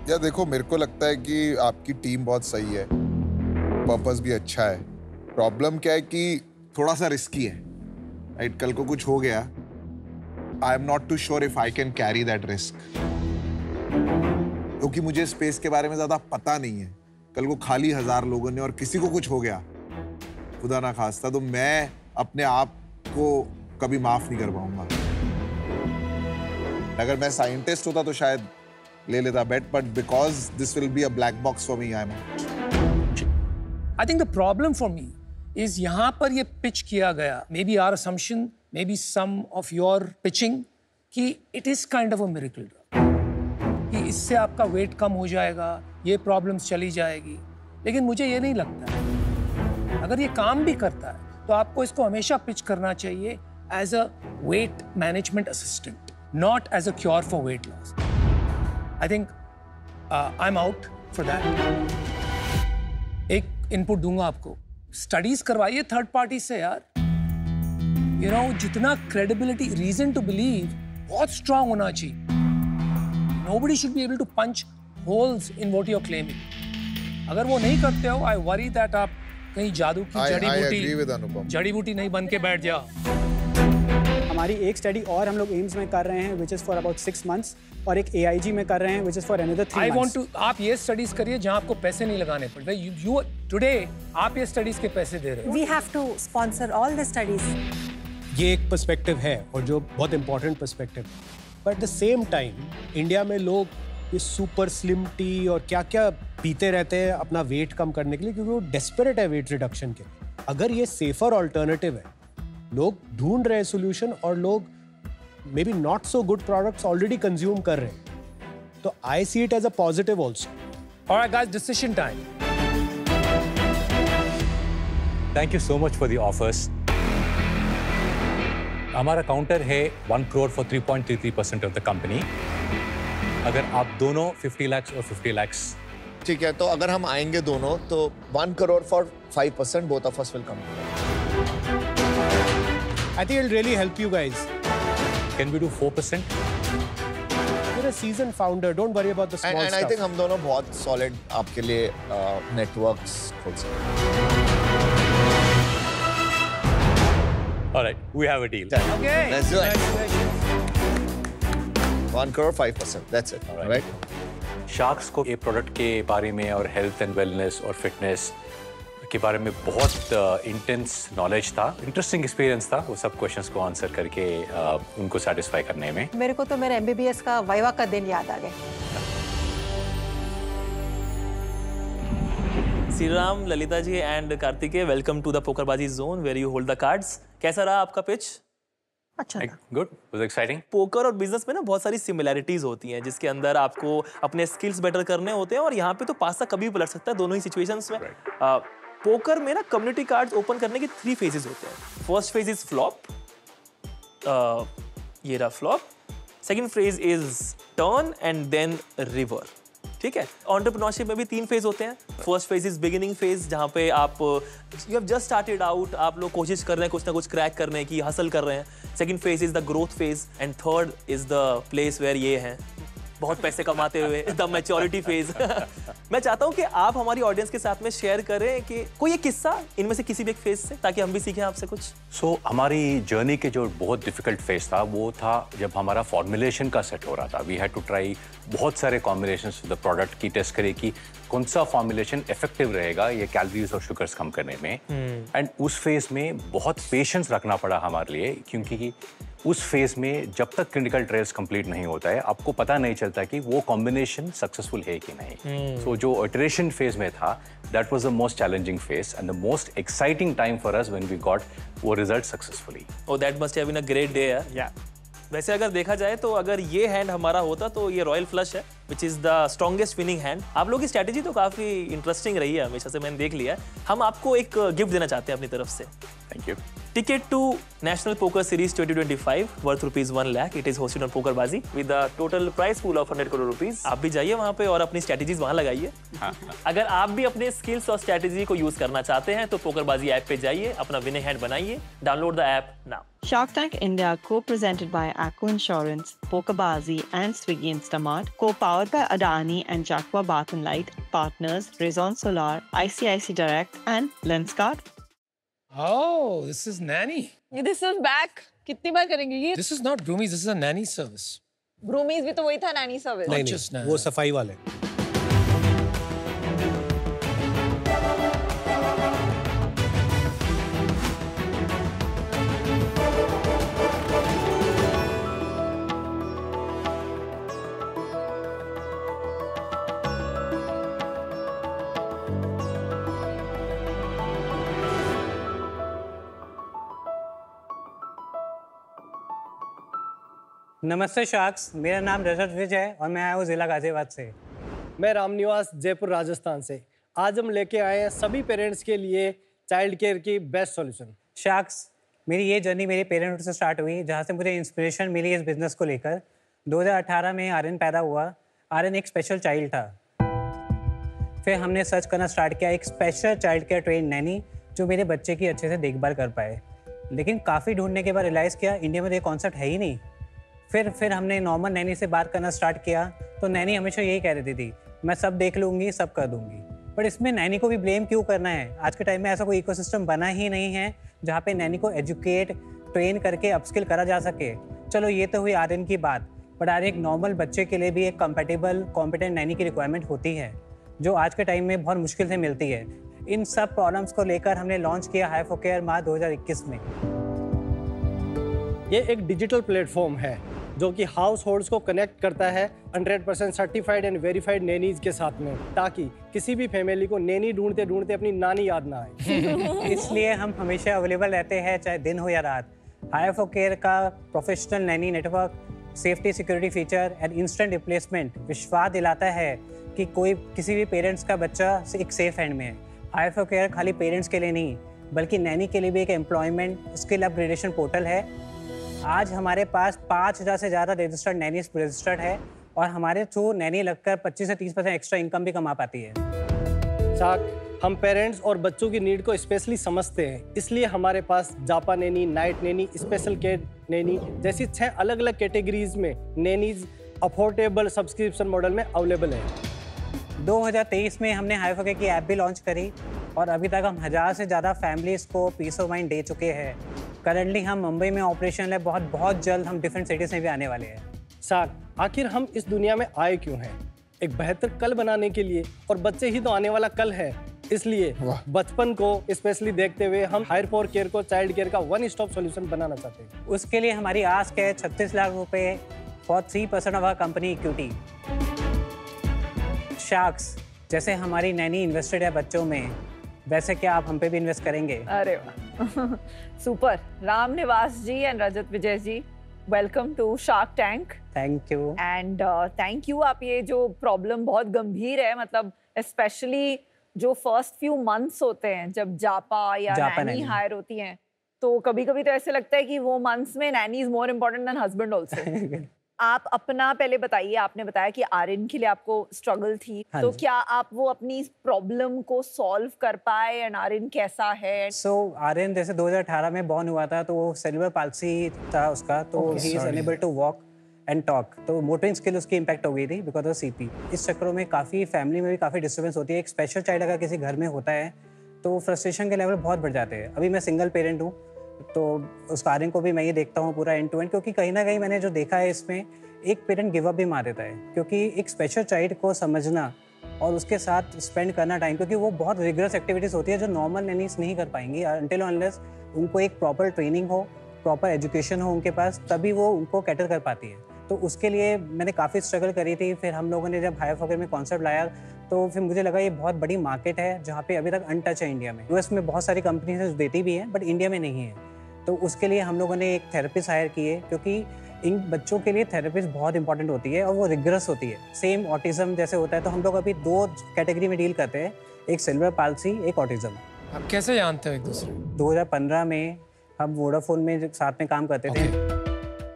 यार देखो, मेरे को लगता है कि आपकी टीम बहुत सही है, पर्पस भी अच्छा है। प्रॉब्लम क्या है कि थोड़ा सा रिस्की है, राइट? कल को कुछ हो गया, I am not too sure if I can carry that risk, क्योंकि मुझे स्पेस के बारे में ज्यादा पता नहीं है। कल को खाली 1000 लोगों ने और किसी को कुछ हो गया, खुदा ना खास्ता, तो मैं अपने आप को कभी माफ नहीं कर पाऊंगा। अगर मैं साइंटिस्ट होता तो शायद ले लेता bet, but because this will be a black box for me, I am out. I think the problem for me is यहाँ पर ये पिच किया गया, may be our assumption, may be some of your pitching, कि it is kind of a miracle drug, कि इससे आपका वेट कम हो जाएगा, ये प्रॉब्लम्स चली जाएगी। लेकिन मुझे ये नहीं लगता। अगर ये काम भी करता है तो आपको इसको हमेशा पिच करना चाहिए as a weight management assistant, not as a cure for weight loss. I think I am out for that. Input दूंगा आपको, स्टडीज करवाइए थर्ड पार्टी से यार। यू नो, जितना क्रेडिबिलिटी, रीजन टू बिलीव बहुत स्ट्रांग होना चाहिए। Nobody should be able to punch holes in what you're claiming. अगर वो नहीं करते हो, I worry that आप कहीं जादू की जड़ी बूटी नहीं बन के बैठ जाओ। हमारी एक स्टडी और हम लोग एम्स में कर रहे हैं which is for about 6 months और एक AIG में कर रहे हैं which is for another 3 months। आप ये स्टडीज करिए जहां आपको पैसे नहीं लगाने पड़ते। You today आप ये स्टडीज के पैसे दे रहे हो। We have to sponsor all the studies. ये एक पर्सपेक्टिव है और जो बहुत इंपॉर्टेंट पर्सपेक्टिव है। But at the same time India में लोग ये सुपर स्लिम टी और क्या क्या पीते रहते हैं अपना वेट कम करने के लिए, क्योंकि वो डेस्परेट है वेट रिडक्शन के लिए। अगर ये सेफर ऑल्टरनेटिव है, लोग ढूंढ रहे हैं सोल्यूशन और लोग may be not so good products already consume कर रहे हैं, तो I see it as a positive also. Alright guys, decision time. Thank you so much for the offers. हमारा काउंटर है 1 crore for 3.33% of the company. अगर आप दोनों 50 lakhs और 50 lakhs। ठीक है, तो अगर हम आएंगे दोनों तो 1 crore for 5%, both of us will come. I think it'll really help you guys. Can we do 4%? You're a seasoned founder. Don't worry about the small and stuff. I think हम दोनों बहुत solid आपके लिए networks खोल सकते हैं। All right, we have a deal. Okay. Let's do it. 1 crore 5%. That's it. All right. Sharks को ये प्रोडक्ट के बारे में और हेल्थ एंड वेलनेस और फिटनेस के बारे में बहुत इंटेंस नॉलेज था, इंटरेस्टिंग एक्सपीरियंस था। वो सब क्वेश्चंस को आंसर करके उनको सेटिस्फाई करने में मेरे को तो मेरे MBBS का वाइवा का दिन याद आ गया। Shriram, Lalita ji and Kartikeya, welcome to the Pokerbaazi zone where you hold the cards. कैसा रहा आपका पिच? अच्छा था। Good, was exciting. पोकर और बिजनेस में ना बहुत सारी सिमिलैरिटीज होती हैं, जिसके अंदर आपको अपने स्किल्स बेटर करने होते हैं, और यहाँ पे तो पासा कभी भी पलट सकता है दोनों ही सिचुएशंस में। पोकर में ना कम्युनिटी कार्ड्स ओपन करने के 3 फेजेस होते हैं। फर्स्ट फेज इज फ्लॉप, ये रहा flop. Second phase is turn and then river. ठीक है, एंटरप्रेन्योरशिप में भी 3 फेज होते हैं। First phase is beginning phase, जहाँ पे आप you have just started out, आप लोग कोशिश कर रहे हैं कुछ ना कुछ क्रैक करने की, हसल कर रहे हैं। Second phase is the growth phase and third is the place where ये है बहुत पैसे कमाते हुए द मैच्योरिटी फेज। मैं चाहता हूं कि आप हमारी ऑडियंस के साथ में शेयर करें कि कोई एक किस्सा इनमें से किसी भी एक फेज से, ताकि हम भी सीखें आपसे कुछ। हमारी जर्नी के जो बहुत डिफिकल्ट फेज था वो था जब हमारा फॉर्मुलेशन का सेट हो रहा था। वी हैड टू ट्राई बहुत सारे कॉम्बिनेशंस ऑफ द प्रोडक्ट की टेस्ट करें कि कौन सा फॉर्मुलेशन इफेक्टिव रहेगा ये कैलोरीज और शुगर्स कम करने में। एंड उस फेज में बहुत पेशेंस रखना पड़ा हमारे लिए, क्योंकि उस फेज में जब तक क्लिनिकल ट्रायल्स कंप्लीट नहीं होता है आपको पता नहीं चलता कि वो कॉम्बिनेशन सक्सेसफुल है कि नहीं। सो जो इटरेशन फेज में था, that was the most challenging phase and the most exciting time for us when we got वो result successfully. Oh, that must have been a great day यार। या वैसे अगर देखा जाए तो अगर ये हैंड हमारा होता तो ये रॉयल फ्लश है, which is the strongest winning hand. आप लोगों की स्ट्रैटेजी तो काफी इंटरेस्टिंग रही है, हमेशा से मैंने देख लिया। हम आपको एक गिफ्ट देना चाहते हैं अपनी तरफ से। Thank you. Ticket to National Poker Series 2025 worth rupees 1 lakh. It is hosted on PokerBaazi with a total prize pool of 100 crore rupees. आप भी जाइए वहाँ पे और अपनी स्ट्रैटेजीज वहाँ लगाइए। अगर आप भी अपने स्किल्स और स्ट्रैटेजी को यूज करना चाहते हैं तो PokerBaazi ऐप पे जाइए, अपना विनिंग हैंड बनाइए। Download the app now. Shark Tank India, co-presented by Acco Insurance, PokerBaazi and Swiggy Instamart, co-powered by Adani and Jaqua Bath and Light, partners Raison Solar, ICICI Direct and Lenskart. Oh, this is nanny. This is back. कितनी बार करेंगे ये? This is not Broomies, this is a nanny service. ब्रूमीज भी तो वही था, नैनी सर्विस। नहीं just नहीं, now. वो सफाई वाले। नमस्ते शार्क्स, मेरा नाम रजत विज है और मैं आया हूँ जिला गाजियाबाद से। मैं रामनिवास जयपुर राजस्थान से। आज हम लेके आए हैं सभी पेरेंट्स के लिए चाइल्ड केयर की बेस्ट सॉल्यूशन। शार्क्स, मेरी ये जर्नी मेरे पेरेंट्स से स्टार्ट हुई, जहाँ से मुझे इंस्पिरेशन मिली इस बिजनेस को लेकर। 2018 में आर्यन पैदा हुआ। आर्यन एक स्पेशल चाइल्ड था। फिर हमने सर्च करना स्टार्ट किया एक special child care train Naini जो मेरे बच्चे की अच्छे से देखभाल कर पाए। लेकिन काफ़ी ढूंढने के बाद रियलाइज़ किया इंडिया में तो ये कॉन्सेप्ट है ही नहीं। फिर हमने नॉर्मल नैनी से बात करना स्टार्ट किया तो नैनी हमेशा यही कह देती थी मैं सब देख लूँगी, सब कर दूँगी। बट इसमें नैनी को भी ब्लेम क्यों करना है? आज के टाइम में ऐसा कोई इकोसिस्टम बना ही नहीं है जहाँ पे नैनी को एजुकेट ट्रेन करके अपस्किल करा जा सके। चलो ये तो हुई आर्यन की बात, बट आज एक नॉर्मल बच्चे के लिए भी एक कंपेटेबल कॉम्पिटेंट नैनी की रिक्वायरमेंट होती है जो आज के टाइम में बहुत मुश्किल से मिलती है। इन सब प्रॉब्लम्स को लेकर हमने लॉन्च किया हाई4केयर मार्च 2021 में। ये एक डिजिटल प्लेटफॉर्म है जो कि हाउस होल्ड्स को कनेक्ट करता है 100% सर्टिफाइड एंड वेरीफाइड नैनीज के साथ में, ताकि किसी भी फैमिली को नैनी ढूंढते ढूंढते अपनी नानी याद ना आए। इसलिए हम हमेशा अवेलेबल रहते हैं चाहे दिन हो या रात। हाई4केयर का professional Naini network, safety security feature and instant replacement विश्वास दिलाता है कि कोई किसी भी पेरेंट्स का बच्चा एक सेफ हैंड में है। हाई4केयर खाली पेरेंट्स के लिए नहीं बल्कि नैनी के लिए भी एक एम्प्लॉयमेंट स्किल अपग्रेडेशन पोर्टल है। आज हमारे पास 5000 से ज़्यादा रजिस्टर्ड नैनीज रजिस्टर्ड है और हमारे थ्रू नैनी लगकर 25 से 30% एक्स्ट्रा इनकम भी कमा पाती है। साथ हम पेरेंट्स और बच्चों की नीड को स्पेशली समझते हैं, इसलिए हमारे पास japa nanny, night nanny, special care nanny जैसी 6 अलग अलग कैटेगरीज में नैनीज अफोर्डेबल सब्सक्रिप्शन मॉडल में अवेलेबल है। 2023 में हमने हाई4केयर की ऐप भी लॉन्च करी और अभी तक हम 1000 से ज़्यादा फैमिलीज़ को पीस ऑफ माइंड दे चुके हैं। करंटली हम मुंबई में ऑपरेशन है, बहुत जल्द हम डिफरेंट सिटीज़ में भी आने वाले हैं। साथ आखिर हम इस दुनिया में आए क्यों हैं? एक बेहतर कल बनाने के लिए, और बच्चे ही तो आने वाला कल है। इसलिए बचपन को स्पेशली देखते हुए हम हाई4केयर को चाइल्ड केयर का वन स्टॉप सॉल्यूशन बनाना चाहते हैं। उसके लिए हमारी आस्क है 36 लाख रुपए for 3% of our company equity. Sharks जैसे हमारी नैनी इन्वेस्टेड है बच्चों में, वैसे क्या आप हम पे भी इन्वेस्ट करेंगे? अरे वाह super. Ram Niwas ji and Rajat Vijay ji, welcome to Shark Tank. Thank you and thank you. आप ये जो प्रॉब्लम बहुत गंभीर है, मतलब स्पेशली जो फर्स्ट फ्यू मंथ्स होते हैं जब जापा या नैनी हायर होती हैं, तो कभी कभी तो ऐसे लगता है कि वो मंथ्स में Naini is more important then husband also. आप अपना पहले बताइए, आपने बताया कि आर्यन के लिए आपको स्ट्रगल थी, तो क्या आप वो अपनी प्रॉब्लम को सॉल्व कर पाए एंड आर्यन कैसा है? आर्यन जैसे 2018 में बॉर्न हुआ था, तो वो सेरेब्रल पाल्सी था उसका, तो he is unable to walk and talk, तो मोटरिंग स्किल उसकी इम्पैक्ट हो गई थी बिकॉज ऑफ सीपी। इस चक्करों में काफ़ी फैमिली में भी काफ़ी डिस्टर्बेंस होती है। एक स्पेशल चाइल्ड अगर किसी घर में होता है तो फ्रस्ट्रेशन के लेवल बहुत बढ़ जाते हैं। अभी मैं सिंगल पेरेंट हूँ, तो उस आर्यन को भी मैं ये देखता हूँ पूरा एंड टू एंड, क्योंकि कहीं ना कहीं मैंने जो देखा है इसमें एक पेरेंट गिव अप भी मार देता है, क्योंकि एक स्पेशल चाइल्ड को समझना और उसके साथ स्पेंड करना टाइम, क्योंकि वो बहुत रिगरस एक्टिविटीज़ होती है जो नॉर्मल नैनीज नहीं कर पाएंगी अनटिल अनलेस उनको एक प्रॉपर ट्रेनिंग हो, प्रॉपर एजुकेशन हो उनके पास, तभी वो उनको कैटर कर पाती है। तो उसके लिए मैंने काफ़ी स्ट्रगल करी थी। फिर हम लोगों ने जब हाई4केयर में कॉन्सेप्ट लाया तो फिर मुझे लगा ये बहुत बड़ी मार्केट है जहाँ पे अभी तक अनटच है इंडिया में। यूएस में बहुत सारी कंपनीज देती भी हैं बट इंडिया में नहीं है। तो उसके लिए हम लोगों ने एक थेरेपिस्ट हायर किए, क्योंकि इन बच्चों के लिए थेरेपिस्ट बहुत इंपॉर्टेंट होती है और वो रिगरस होती है। सेम ऑटिज्म जैसे होता है, तो हम लोग अभी 2 कैटेगरी में डील करते हैं, एक सेरेब्रल पाल्सी, एक ऑटिज्म। आप कैसे जानते हो एक दूसरे? 2015 में हम वोडाफोन में साथ में काम करते थे।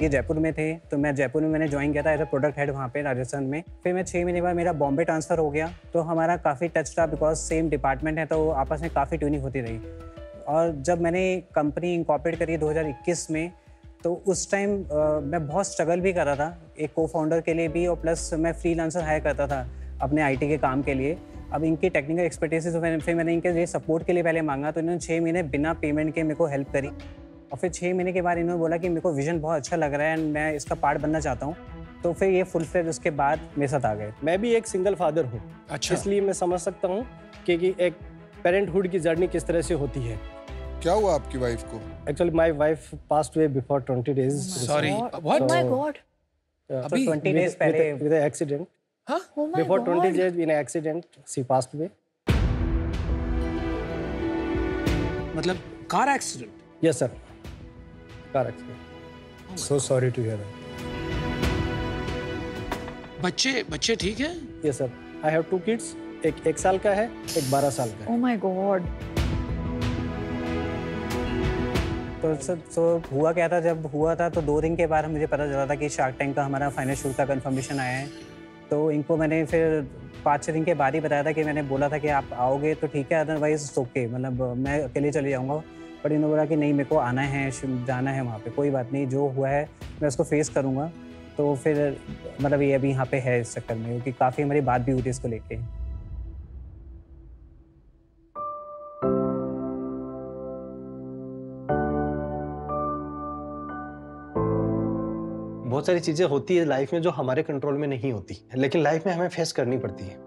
ये जयपुर में थे, तो मैं जयपुर में मैंने ज्वाइन किया था एज अ प्रोडक्ट हेड वहाँ पे राजस्थान में। फिर मैं 6 महीने बाद मेरा बॉम्बे ट्रांसफ़र हो गया, तो हमारा काफ़ी टच था बिकॉज सेम डिपार्टमेंट है, तो आपस में काफ़ी ट्यूनिंग होती रही। और जब मैंने कंपनी इंकॉर्पोरेट करी 2021 में, तो उस टाइम मैं बहुत स्ट्रगल भी कर रहा था एक को फाउंडर के लिए भी, और प्लस मैं फ्रीलांसर हायर करता था अपने आईटी के काम के लिए। अब इनकी टेक्निकल एक्सपर्टीज फिर मैंने इनके लिए सपोर्ट के लिए पहले मांगा, तो इन्होंने 6 महीने बिना पेमेंट के मेरे को हेल्प करी। और फिर 6 महीने के बाद इन्होंने बोला कि मेरे को विजन बहुत अच्छा लग रहा है एंड मैं इसका पार्ट बनना चाहता हूँ, तो फिर ये फुल फ्लेज उसके बाद मेरे साथ आ गए। मैं भी एक सिंगल फादर हूँ। अच्छा। इसलिए मैं समझ सकता हूँ कि एक पेरेंटहुड की जर्नी किस तरह से होती है। क्या हुआ आपकी वाइफ को? Actually, my wife passed away before 20 days. Sorry. What? Oh my God. So 20 days पहले with an accident. Huh? Oh my Before God. 20 days in an accident, she passed away. मतलब car accident? Yes, sir. Car accident. So sorry to hear that. बच्चे ठीक हैं? Yes, sir. I have 2 kids. एक 1 साल का है, एक 12 साल का है। Oh my God. तो हुआ क्या था, जब हुआ था तो 2 दिन के बाद मुझे पता चला था कि शार्क टैंक का हमारा फाइनल शूट का कंफर्मेशन आया है। तो इनको मैंने फिर 5-6 दिन के बाद ही बताया था कि मैंने बोला था कि आप आओगे तो ठीक है, अदरवाइज ओके, मतलब मैं अकेले चले जाऊँगा। बट इन्होंने बोला कि नहीं, मेरे को आना है, जाना है वहाँ पे, कोई बात नहीं, जो हुआ है मैं उसको फेस करूँगा। तो फिर मतलब ये अभी यहाँ पे है इस चक्कर में, क्योंकि काफ़ी हमारी बात भी हुई थी इसको लेके। बहुत सारी चीज़ें होती है लाइफ में जो हमारे कंट्रोल में नहीं होती, लेकिन लाइफ में हमें फेस करनी पड़ती है।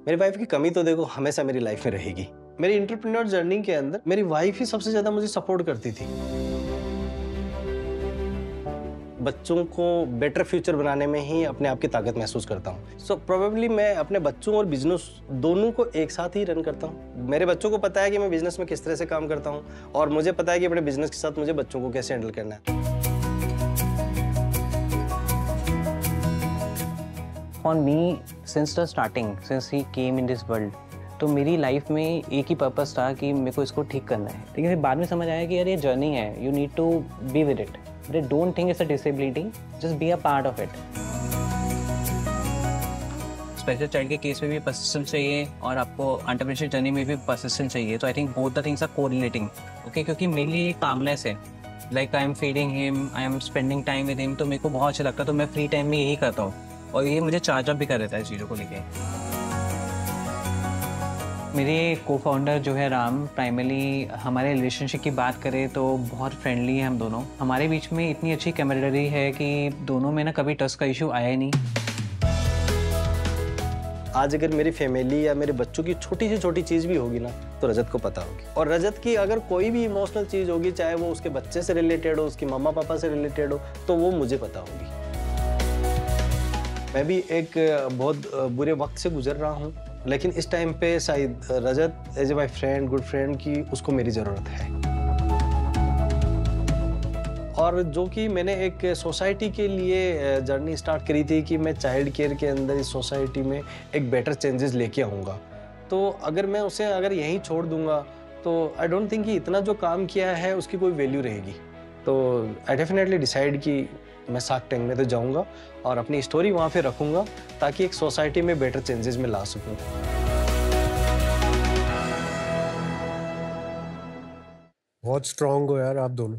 मेरी वाइफ की कमी तो देखो हमेशा मेरी लाइफ में रहेगी। मेरी एंटरप्रेन्योर जर्नी के अंदर मेरी वाइफ ही सबसे ज़्यादा मुझे सपोर्ट करती थी। बच्चों को बेटर फ्यूचर बनाने में ही अपने आप की ताकत महसूस करता हूँ। सो प्रोबेबली मैं अपने बच्चों और बिजनेस दोनों को एक साथ ही रन करता हूँ। मेरे बच्चों को पता है कि मैं बिजनेस में किस तरह से काम करता हूँ, और मुझे पता है कि अपने बिजनेस के साथ मुझे बच्चों को कैसे हैंडल करना है। For me, since the starting, since he came in this world, तो मेरी लाइफ में एक ही पर्पस था कि मेरे को इसको ठीक करना है। लेकिन फिर बाद में समझ आया कि यार ये जर्नी है, you need to be with it. But don't think it's a disability, just be a part of it. Special child के केस में भी परसिस्टेंस चाहिए और आपको एंटरप्रेन्योरशिप जर्नी में भी परसिस्टेंस चाहिए। तो I think both the things are correlating, okay, क्योंकि मेरे लिए कामनेस है, like I am feeding him, I am spending time with him, तो मेरे को बहुत अच्छा लगता है। तो मैं फ्री टाइम में यही करता हूँ और ये मुझे चार्ज अप भी कर देता है चीज़ों को लेके। मेरे को फाउंडर जो है राम, प्राइमरली हमारे रिलेशनशिप की बात करें तो बहुत फ्रेंडली है हम दोनों। हमारे बीच में इतनी अच्छी कैमरेडरी है कि दोनों में ना कभी ट्रस्ट का इशू आया ही नहीं। आज अगर मेरी फैमिली या मेरे बच्चों की छोटी से छोटी चीज़ भी होगी ना, तो रजत को पता होगी। और रजत की अगर कोई भी इमोशनल चीज़ होगी, चाहे वो उसके बच्चे से रिलेटेड हो, उसके मम्मा पापा से रिलेटेड हो, तो वो मुझे पता होगी। मैं भी एक बहुत बुरे वक्त से गुजर रहा हूँ, लेकिन इस टाइम पे शायद Rajat as a my friend, good friend की उसको मेरी ज़रूरत है। और जो कि मैंने एक सोसाइटी के लिए जर्नी स्टार्ट करी थी कि मैं चाइल्ड केयर के अंदर इस सोसाइटी में एक बेटर चेंजेस लेके आऊँगा। तो अगर मैं उसे यहीं छोड़ दूँगा तो आई डोंट थिंक कि इतना जो काम किया है उसकी कोई वैल्यू रहेगी। तो आई डेफिनेटली डिसाइड कि मैं शार्क टैंक में तो जाऊंगा और अपनी स्टोरी वहाँ पे रखूंगा, ताकि एक सोसाइटी में बेटर चेंजेस में ला सकूं। बहुत स्ट्रांग हो यार आप दोनों।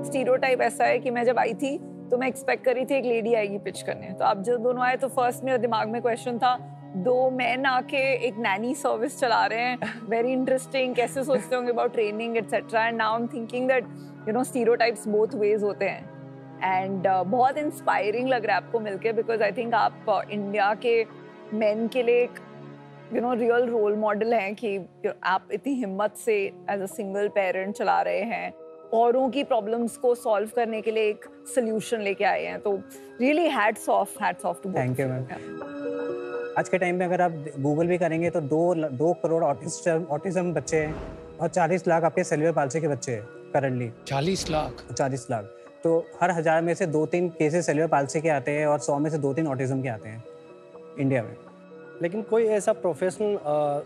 स्टीरियोटाइप ऐसा है कि मैं जब आई थी तो मैं एक्सपेक्ट करी थी एक लेडी आएगी पिच करने। तो आप जब दोनों आए तो फर्स्ट मेरे दिमाग में क्वेश्चन था, दो मैन आके एक नैनी सर्विस चला रहे हैं, वेरी इंटरेस्टिंग, कैसे सोचते होंगे about training etcetera. And now I am thinking that you know stereotypes both ways होते हैं। एंड बहुत इंस्पायरिंग लग रहा है आपको मिलके, बिकॉज आई थिंक आप इंडिया के मेन के लिए एक you know real role model हैं कि आप इतनी हिम्मत से एज अ सिंगल पेरेंट चला रहे हैं, औरों की प्रॉब्लम्स को सॉल्व करने के लिए एक सोल्यूशन लेके आए हैं। तो really hats off to both. Thank you ma'am. आज के टाइम में अगर आप गूगल भी करेंगे तो 2 करोड़ ऑटिज्म बच्चे हैं और 40 लाख आपके सेल्युलर पाल्सी के बच्चे हैं करंटली। 40 लाख। तो हर 1000 में से 2-3 केसेस सेल्युलर पाल्सी के आते हैं और 100 में से 2-3 ऑटिज्म के आते हैं इंडिया में। लेकिन कोई ऐसा प्रोफेशनल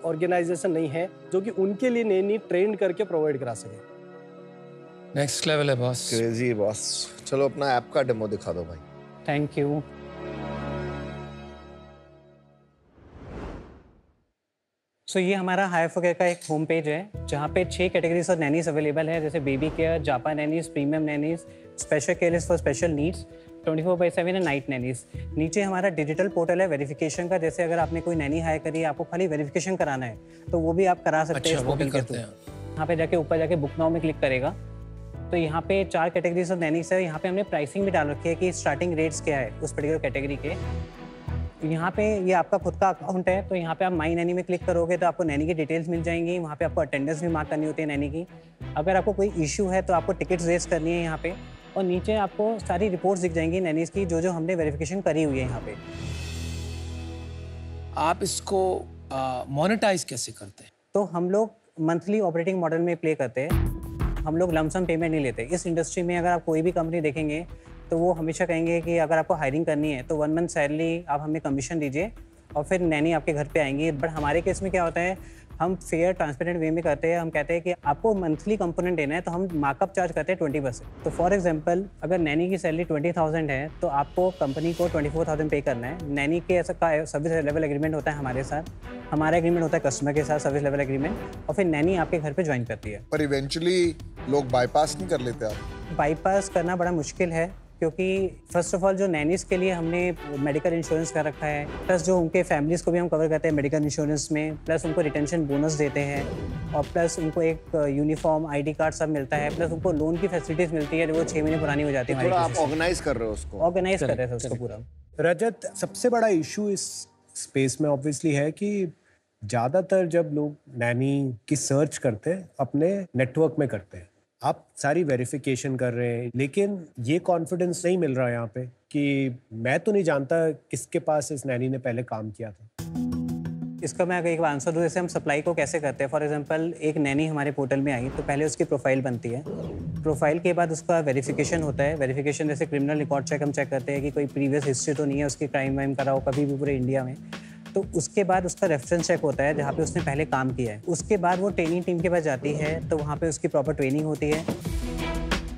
ऑर्गेनाइजेशन नहीं है जो कि उनके लिए नई ट्रेन करके प्रोवाइड करा सके। नेक्स्ट लेवल है बॉस। Crazy boss. चलो अपना ऐप का डेमो दिखा दो भाई। Thank you. सो ये हमारा हायरफोकेयर का एक होम पेज है जहाँ पे 6 कैटेगरीज ऑफ नैनीज अवेलेबल है, जैसे baby care, japa nannies, premium nannies, special care for special needs, 24/7 है नाइट नैनीज। नीचे हमारा डिजिटल पोर्टल है वेरिफिकेशन का, जैसे अगर आपने कोई नैनी हायर करी है, आपको खाली वेरिफिकेशन कराना है तो वो भी आप करा सकते हैं इस पोर्टल के थ्रू। यहाँ पे जाके ऊपर जाके बुक नाउ में क्लिक करेगा तो यहाँ पे 4 कैटेगरीज ऑफ नैनीज है। यहाँ पे हमने प्राइसिंग भी डाल रखी है कि स्टार्टिंग रेट्स क्या है उस पर्टिकुलर कैटेगरी के। यहाँ पे ये आपका खुद का अकाउंट है, तो यहाँ पे आप माई नैनी में क्लिक करोगे तो आपको नैनी की डिटेल्स मिल जाएंगी। वहाँ पे आपको अटेंडेंस भी मार्क करनी होती है नैनी की। अगर आपको कोई इशू है तो आपको टिकट्स रेज करनी है यहाँ पे, और नीचे आपको सारी रिपोर्ट्स दिख जाएंगी नैनीज की जो हमने वेरिफिकेशन करी हुई है यहाँ पे। आप इसको मोनेटाइज कैसे करते हैं? तो हम लोग मंथली ऑपरेटिंग मॉडल में प्ले करते हैं, हम लोग लमसम पेमेंट नहीं लेते। इस इंडस्ट्री में अगर आप कोई भी कंपनी देखेंगे तो वो हमेशा कहेंगे कि अगर आपको हायरिंग करनी है तो 1 मंथ सैलरी आप हमें कमीशन दीजिए और फिर नैनी आपके घर पे आएंगी। बट हमारे केस में क्या होता है, हम फेयर ट्रांसपेरेंट वे में करते हैं। हम कहते हैं कि आपको मंथली कंपोनेंट देना है तो हम मार्कअप चार्ज करते हैं 20%। तो फॉर एग्जांपल अगर नैनी की सैलरी 20,000 है तो आपको कंपनी को 24,000 पे करना है। नैनी के ऐसा का सर्विस लेवल एग्रीमेंट होता है हमारे साथ, हमारा एग्रीमेंट होता है कस्टमर के साथ सर्विस लेवल एग्रीमेंट, और फिर नैनी आपके घर पे ज्वाइन करती है। पर इवेंचुअली लोग बाईपास नहीं कर लेते आप? बाईपास करना बड़ा मुश्किल है क्योंकि फर्स्ट ऑफ ऑल जो नैनीज के लिए हमने मेडिकल इंश्योरेंस कर रखा है, प्लस जो उनके फैमिलीज़ को भी हम कवर करते हैं मेडिकल इंश्योरेंस में, प्लस उनको रिटेंशन बोनस देते हैं और प्लस उनको एक यूनिफॉर्म आईडी कार्ड सब मिलता है, प्लस उनको लोन की फैसिलिटीज़ मिलती है वो 6 महीने पुरानी हो जाती है। थोड़ा आप ऑर्गेनाइज कर रहे हो उसको? ऑर्गेनाइज कर रहे थे उसको पूरा। रजत, सबसे बड़ा इशू इस स्पेस में ऑब्वियसली है कि ज़्यादातर जब लोग नैनी की सर्च करते हैं अपने नेटवर्क में करते हैं। आप सारी वेरिफिकेशन कर रहे हैं लेकिन ये कॉन्फिडेंस नहीं मिल रहा है यहाँ पे कि मैं तो नहीं जानता किसके पास इस नैनी ने पहले काम किया था। इसका मैं अगर एक आंसर दूँ, जैसे हम सप्लाई को कैसे करते हैं। फॉर एग्जांपल एक नैनी हमारे पोर्टल में आई तो पहले उसकी प्रोफाइल बनती है, प्रोफाइल के बाद उसका वेरिफिकेशन होता है। वेरिफिकेशन जैसे क्रिमिनल रिकॉर्ड चेक हम चेक करते हैं कि कोई प्रीवियस हिस्ट्री तो नहीं है उसकी, क्राइम वाइम करा हो कभी भी पूरे इंडिया में। तो उसके बाद उसका रेफरेंस चेक होता है जहाँ पे उसने पहले काम किया है। उसके बाद वो ट्रेनिंग टीम के पास जाती है तो वहाँ पे उसकी प्रॉपर ट्रेनिंग होती है।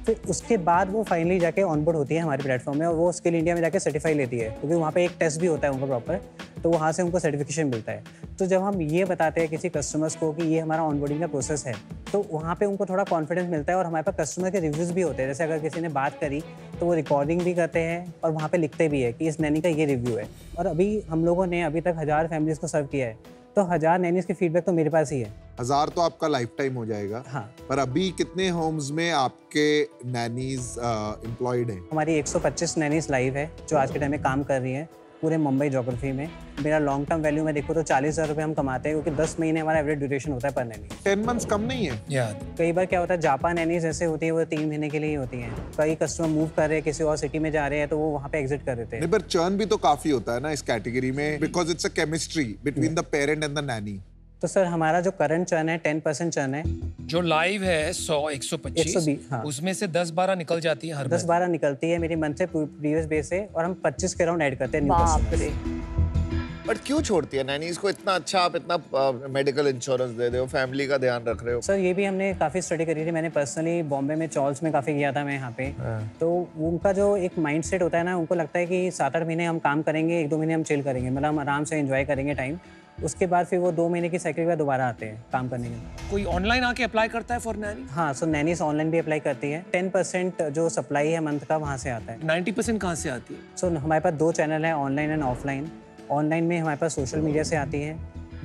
फिर उसके बाद वो फाइनली जाके ऑनबोर्ड होती है हमारे प्लेटफॉर्म में और वो स्किल इंडिया में जाके सर्टिफाई लेती है, क्योंकि वहाँ पे एक टेस्ट भी होता है उनका प्रॉपर, तो वहाँ से उनको सर्टिफिकेशन मिलता है। तो जब हम ये बताते हैं किसी कस्टमर्स को कि ये हमारा ऑनबोर्डिंग का प्रोसेस है तो वहाँ पे उनको थोड़ा कॉन्फिडेंस मिलता है और हमारे पास कस्टमर के रिव्यूज़ भी होते हैं। जैसे अगर किसी ने बात करी तो वो रिकॉर्डिंग भी करते हैं और वहाँ पे लिखते भी है कि इस नैनी का ये रिव्यू है। और अभी हम लोगों ने अभी तक 1000 फैमिलीज़ को सर्व किया है, तो 1000 नैनीज़ की फीडबैक तो मेरे पास ही है। 1000 तो आपका लाइफ टाइम हो जाएगा। हाँ। पर अभी कितने होम्स में आपके नैनीज एम्प्लॉयड हैं? हमारी 125 नैनीज़ लाइव है जो आज के टाइम में काम कर रही हैं पूरे मुंबई ज्योग्राफी में। मेरा लॉन्ग टर्म वैल्यू में देखो तो 40,000 रुपये हम कमाते हैं, क्योंकि 10 महीने हमारा एवरेज ड्यूरेशन होता है पर नैनी। 10 मंथ्स कम नहीं है यार। कई बार क्या होता है जापान नैनीज ऐसे होती है वो 3 महीने के लिए ही होती हैं। कई कस्टमर मूव कर रहे हैं किसी और सिटी में जा रहे हैं तो वो वहाँ पे एग्जिट कर देते हैं। नहीं, पर चर्न भी तो काफी होता है ना इस कैटेगरी में, because it's a chemistry between the parent and the Naini. तो सर हमारा जो करंट चर्न है 10% चर्न है। जो लाइव है 100 125 हाँ। उसमें से 10-12 निकल जाती है हर 10-12 निकलती है मेरी मंथ से प्रीवियस बेस से, और हम 25 के राउंड ऐड करते हैं न्यू कस्टमर्स। बट क्यों छोड़ती है नैनीज को? इतना अच्छा आप इतना मेडिकल इंश्योरेंस दे रहे हो, फैमिली का ध्यान रख रहे हो। सर ये भी हमने काफ़ी स्टडी करी थी। मैंने पर्सनली बॉम्बे में चॉल्स में काफ़ी किया था मैं यहाँ पे। तो उनका जो एक माइंड सेट होता है ना, उनको लगता है कि 7-8 महीने हम काम करेंगे, 1-2 महीने हम चिल करेंगे, मतलब हम आराम से एंजॉय करेंगे टाइम। उसके बाद फिर वो 2 महीने की साइकिल के बाद दोबारा आते हैं काम करने के लिए। कोई ऑनलाइन आके अप्लाई करता है फॉर नैनी? हाँ, सो नैनीज ऑनलाइन भी अप्लाई करती है। 10% जो सप्लाई है मंथ का वहाँ से आता है। 90% कहाँ से आती है? सो हमारे पास 2 चैनल हैं, ऑनलाइन एंड ऑफलाइन। ऑनलाइन में हमारे पास सोशल मीडिया से आती हैं,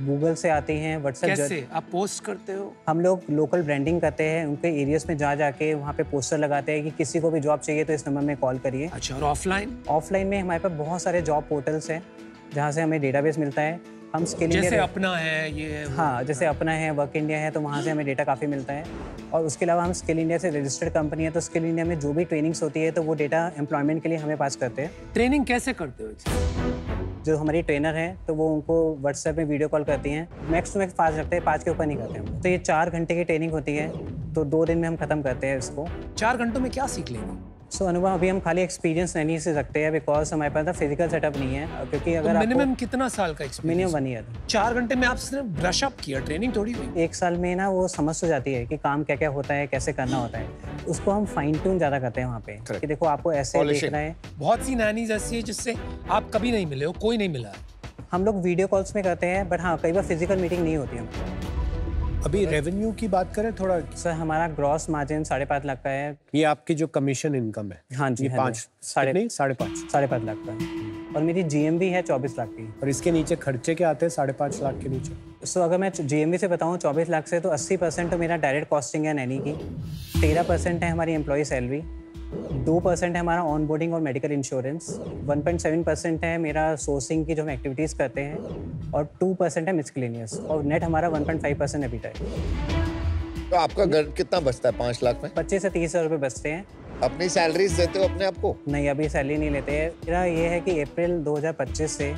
गूगल से आती हैं, व्हाट्सएप। कैसे आप पोस्ट करते हो? हम लोग लोकल ब्रांडिंग करते हैं, उनके एरियाज में जाके वहाँ पे पोस्टर लगाते हैं कि किसी को भी जॉब चाहिए तो इस नंबर में कॉल करिए। अच्छा, और ऑफलाइन? ऑफलाइन में हमारे पास बहुत सारे जॉब पोर्टल्स हैं जहाँ से हमें डेटाबेस मिलता है। हम स्किल इंडिया, जैसे अपना है ये, हाँ जैसे अपना है, वर्क इंडिया है, तो वहाँ से हमें डेटा काफ़ी मिलता है। और उसके अलावा हम स्किल इंडिया से रजिस्टर्ड कंपनी है, तो स्किल इंडिया में जो भी ट्रेनिंग्स होती है तो वो डेटा एम्प्लॉयमेंट के लिए हमें पास करते हैं। ट्रेनिंग कैसे करते हो? जो हमारी ट्रेनर है तो वो उनको व्हाट्सएप में वीडियो कॉल करती हैं। मैक्स टू मैक्स 5 रखते हैं, 5 के ऊपर नहीं करते हम। तो ये 4 घंटे की ट्रेनिंग होती है, तो 2 दिन में हम खत्म करते हैं इसको। 4 घंटों में क्या सीख लेंगे? सो अनुभव अभी हम खाली एक्सपीरियंस नहीं से सकते हैं, बिकॉज हमारे पास फिजिकल सेटअप नहीं है। क्योंकि अगर मिनिमम कितना साल का एक्सपीरियंस? Minimum 1 year. 4 घंटे में आप सिर्फ ब्रश अप किया, ट्रेनिंग थोड़ी हुई। 1 साल में ना वो समझ तो जाती है कि काम क्या क्या होता है, कैसे करना होता है। उसको हम फाइन ट्यून ज़्यादा करते हैं वहाँ पे कि देखो आपको ऐसे देखना है। बहुत सी नैनीज ऐसी है जिससे आप कभी नहीं मिले हो, कोई नहीं मिला। हम लोग वीडियो कॉल्स में करते हैं, बट हाँ कई बार फिजिकल मीटिंग नहीं होती है। अभी रेवेन्यू की बात करें थोड़ा। सर हमारा ग्रॉस मार्जिन 5.5 लाख का है। ये आपकी जो कमीशन इनकम है? हाँ जी, 5.5 लाख का है। और मेरी GMV है 24 लाख की। और इसके नीचे खर्चे क्या आते हैं 5.5 लाख के नीचे? सो अगर मैं GMV से बताऊँ 24 लाख से, तो 80% तो मेरा डायरेक्ट कॉस्टिंग है नैनी की, 13% है हमारी एम्प्लॉय सैलरी, 2% है हमारा ऑनबोर्डिंग और मेडिकल इंश्योरेंस, 1.7% है मेरा सोर्सिंग की जो हम एक्टिविटीज़ करते हैं, और 2% है मिसलेनियस, और नेट हमारा 1.5% एबिटा है। तो आपका घर कितना बचता है 5 लाख में? 25 से 30 हज़ार रुपये बचते हैं। अपनी सैलरीज देते हो अपने आप को? नहीं, अभी सैलरी नहीं लेते हैं। मेरा ये है कि अप्रैल 2025 से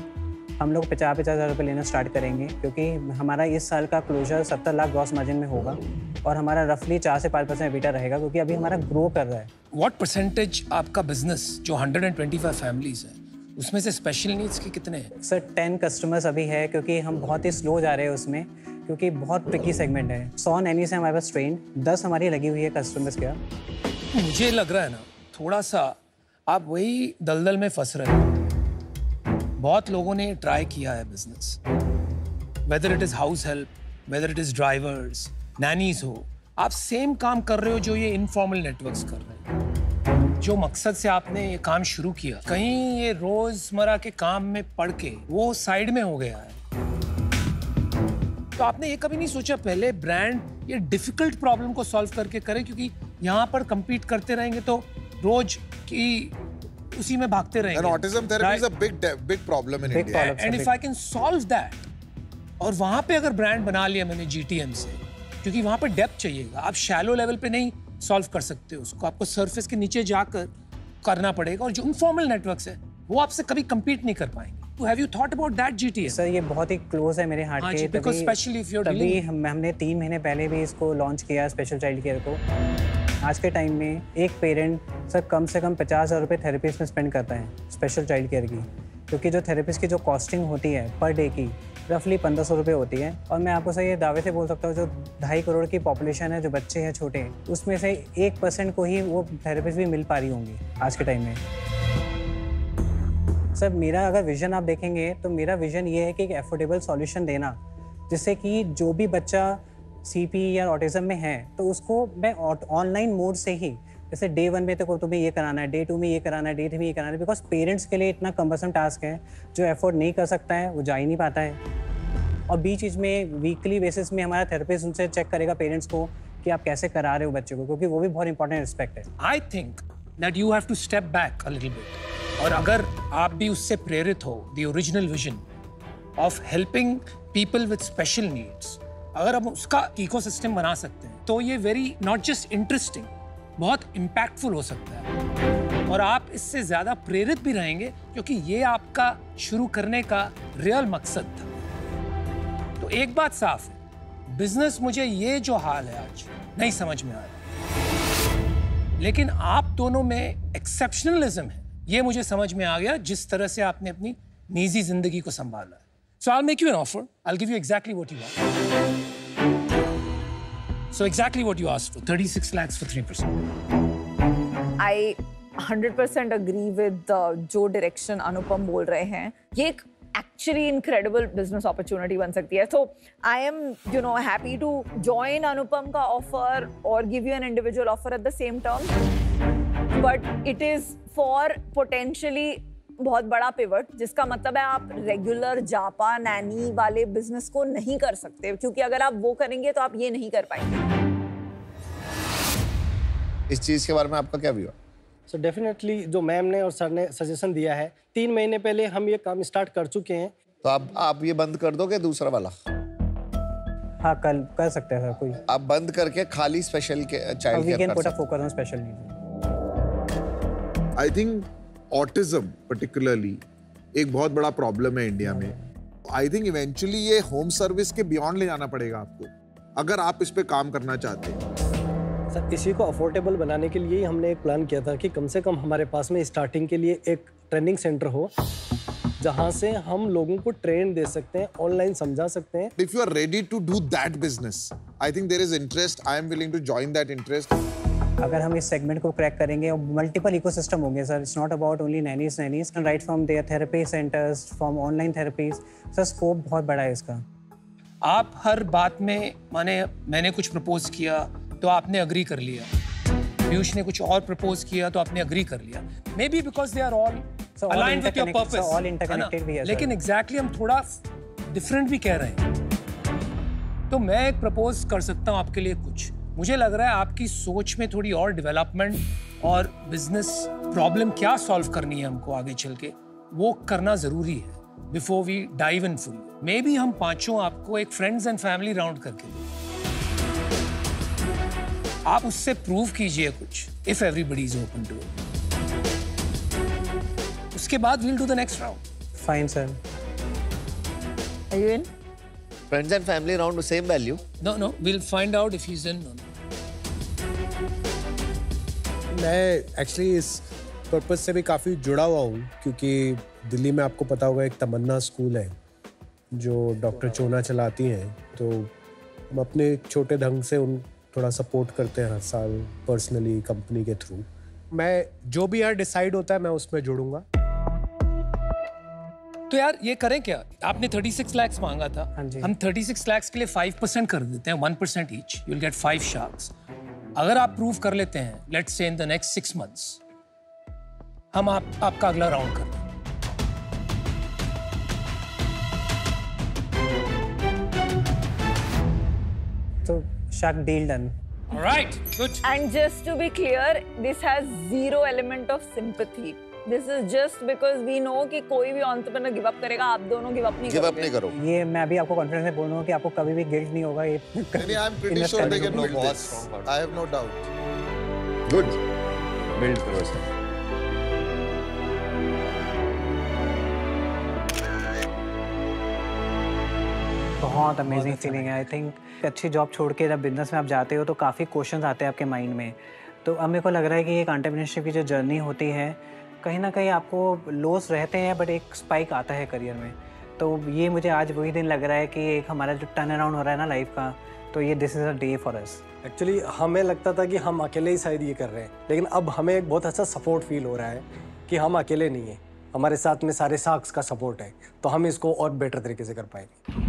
हम लोग 50 हज़ार रुपये लेना स्टार्ट करेंगे, क्योंकि हमारा इस साल का क्लोजर 70 लाख ग्रॉस मार्जिन में होगा और हमारा रफली 4 से 5% एबिटा रहेगा, क्योंकि अभी हमारा ग्रो कर रहा है। व्हाट परसेंटेज आपका बिजनेस जो 125 फैमिलीज है उसमें से स्पेशल नीड्स के कितने हैं? सर 10 कस्टमर्स अभी है, क्योंकि हम बहुत ही स्लो जा रहे हैं उसमें, क्योंकि बहुत ट्रिकी सेगमेंट है। 100 नैनीज हैं हमारे पास ट्रेंड, 10 हमारी लगी हुई है कस्टमर्स के। मुझे लग रहा है ना थोड़ा सा आप वही दलदल में फंस रहे हैं। बहुत लोगों ने ट्राई किया है business, whether it is house help, whether it is drivers, nannies हो, आप सेम काम कर रहे हो जो ये इनफॉर्मल नेटवर्क्स कर रहे हैं। जो मकसद से आपने ये काम शुरू किया, कहीं ये रोजमर्रा के काम में पड़ के वो साइड में हो गया है। तो आपने ये कभी नहीं सोचा पहले ब्रांड ये डिफिकल्ट प्रॉब्लम को सॉल्व करके करे, क्योंकि यहाँ पर compete करते रहेंगे तो रोज की उसी में भागते रहेंगे। And autism therapy is a big problem in India. And if I can solve that, और वहाँ पे अगर ब्रांड बना लिया मैंने GTM से, क्योंकि वहाँ पे डेप्थ चाहिएगा, आप शैलो लेवल पे नहीं सॉल्व कर सकते उसको, आपको सरफेस के नीचे जाकर करना पड़ेगा। और जो इनफॉर्मल नेटवर्क्स है वो आपसे कभी compete नहीं कर पाएंगे। So have you thought about that GTM? Sir ये बहुत ही क्लोज है मेरे हार्ट के। Because especially if you're dealing... हमने 3 महीने पहले भी इसको लॉन्च किया स्पेशल चाइल्ड केयर को। आज के टाइम में एक पेरेंट सर कम से कम 50,000 रुपये थेरेपिस्ट में स्पेंड करता है स्पेशल चाइल्ड केयर की, क्योंकि जो थेरेपिस्ट की जो कॉस्टिंग होती है पर डे की रफली 1500 रुपये होती है। और मैं आपको सर ये दावे से बोल सकता हूँ जो 2.5 करोड़ की पॉपुलेशन है, जो बच्चे हैं छोटे, उसमें से 1% को ही वो थेरेपिस्ट भी मिल पा रही होंगी आज के टाइम में। सर मेरा अगर विजन आप देखेंगे तो मेरा विजन ये है कि एक एफोर्डेबल सॉल्यूशन देना, जिससे कि जो भी बच्चा CP या ऑटिज्म में है तो उसको मैं ऑनलाइन मोड से ही, जैसे डे 1 में तो तुम्हें ये कराना है, डे 2 में ये कराना है, डे 3 में ये कराना है, बिकॉज पेरेंट्स के लिए इतना कम्बरसम टास्क है, जो एफोर्ड नहीं कर सकता है वो जा ही नहीं पाता है। और बीच बीच में वीकली बेसिस में हमारा थेरेपिस्ट उनसे चेक करेगा पेरेंट्स को कि आप कैसे करा रहे हो बच्चे को, क्योंकि वो भी बहुत इंपॉर्टेंट एस्पेक्ट है। I think that you have to step back a little bit, और अगर आप भी उससे प्रेरित हो the original vision of helping people with special needs, अगर हम उसका इकोसिस्टम बना सकते हैं तो ये वेरी नॉट जस्ट इंटरेस्टिंग, बहुत इम्पैक्टफुल हो सकता है। और आप इससे ज्यादा प्रेरित भी रहेंगे क्योंकि ये आपका शुरू करने का रियल मकसद था। तो एक बात साफ है, बिजनेस मुझे ये जो हाल है आज नहीं समझ में आ रहा, लेकिन आप दोनों में एक्सेप्शनलिज्म है ये मुझे समझ में आ गया, जिस तरह से आपने अपनी निजी जिंदगी को संभाला है। So I'll make you an offer. I'll give you exactly what you want. So exactly what you asked for, 36 lakhs for 3%. I 100% agree with जो direction अनुपम बोल रहे हैं। ये एक actually incredible business opportunity बन सकती है। So I am, happy to join अनुपम का offer or give you an individual offer at the same term. But it is for potentially बहुत बड़ा पिवट, जिसका मतलब है आप रेगुलर जापा नैनी वाले बिजनेस को नहीं कर सकते, क्योंकि अगर आप वो करेंगे तो आप ये नहीं कर पाएंगे। इस चीज के बारे में आपका क्या व्यू है? सो डेफिनेटली जो मैम ने और सर ने सजेशन दिया है, 3 महीने पहले हम ये काम स्टार्ट कर चुके हैं। तो आप ये बंद कर दोगे दूसरा वाला? हाँ कल कर सकते हैं सर। कोई आप बंद करके खाली स्पेशल के चाइल्ड केयर कर सकते हैं। Focus on special needs. I think autism particularly एक बहुत बड़ा प्रॉब्लम है इंडिया में। आई थिंक इवेंचुअली ये होम सर्विस के बियॉन्ड ले जाना पड़ेगा आपको, अगर आप इस पे काम करना चाहते हैं। सर इसी को अफोर्डेबल बनाने के लिए हमने एक प्लान किया था कि कम से कम हमारे पास में स्टार्टिंग के लिए एक ट्रेनिंग सेंटर हो, जहां से हम लोगों को ट्रेन दे सकते हैं, ऑनलाइन समझा सकते हैं। If you are ready to do that business, I think there is interest, I am willing to join that interest. अगर हम इस सेगमेंट को क्रैक करेंगे और मल्टीपल इकोसिस्टम होंगे sir, it's not about only nannies right from their therapy centres, from online therapies, sir scope बहुत बड़ा है इसका। आप हर बात में मैंने कुछ प्रपोज किया तो आपने अग्री कर लिया, पीयूष ने कुछ और प्रपोज किया तो आपने अग्री कर लिया, maybe because they are all aligned with your purpose, all interconnected भी है। लेकिन एग्जैक्टली हम थोड़ा डिफरेंट भी कह रहे हैं। तो मैं एक प्रपोज कर सकता हूँ आपके लिए कुछ। मुझे लग रहा है आपकी सोच में थोड़ी और डेवलपमेंट और बिजनेस प्रॉब्लम क्या सॉल्व करनी है हमको आगे चल के, वो करना जरूरी है before we dive in full. Maybe हम पांचों आपको एक फ्रेंड्स एंड फैमिली राउंड करके दें, आप उससे प्रूव कीजिए कुछ, if everybody is open to it. उसके बाद we'll do the next round. Fine sir. Are you in? Friends and family round same value? No, we'll find out if he's in or not. मैं एक्चुअली इस पर्पस से भी काफ़ी जुड़ा हुआ हूँ, क्योंकि दिल्ली में आपको पता होगा एक तमन्ना स्कूल है जो डॉक्टर चोना चलाती हैं। तो हम अपने छोटे ढंग से उन थोड़ा सपोर्ट करते हैं हर साल पर्सनली कंपनी के थ्रू। मैं जो भी यार डिसाइड होता है मैं उसमें जुड़ूंगा। तो यार ये करें क्या, आपने 36 लाख मांगा था, हम 36 लाख के लिए 5% कर देते हैं, 1% each, you will get 5 sharks. अगर आप प्रूव कर लेते हैं, let's say in the next 6 months, हम आपका अगला राउंड कर दें। तो shark deal done. Alright, good. And just to be clear, this has zero element of sympathy. This is just because we know कि कोई भी entrepreneur give up करेगा, आप दोनों give up नहीं करोगे। Give up नहीं करो। ये मैं अभी आपको कॉन्फिडेंस में बोल रहा हूँ कि आपको कभी भी गिल्ट नहीं होगा। ये नहीं, I'm pretty sure they can build this. I have no doubt. Good. Build करो सर। बहुत अमेजिंग फीलिंग है। आई थिंक अच्छी जॉब छोड़ के जब बिजनेस में आप जाते हो तो काफ़ी क्वेश्चंस आते हैं आपके माइंड में। तो अब मेरे को लग रहा है कि एक एंटरप्रेन्योरशिप की जो जर्नी होती है, कहीं ना कहीं आपको लॉस रहते हैं बट एक स्पाइक आता है करियर में। तो ये मुझे आज वही दिन लग रहा है कि एक हमारा जो टर्न अराउंड हो रहा है ना लाइफ का, तो ये this is a day for us. Actually हमें लगता था कि हम अकेले ही शायद ये कर रहे हैं, लेकिन अब हमें एक बहुत अच्छा सपोर्ट फील हो रहा है कि हम अकेले नहीं हैं, हमारे साथ में सारे शार्क्स का सपोर्ट है, तो हम इसको और बेटर तरीके से कर पाएंगे।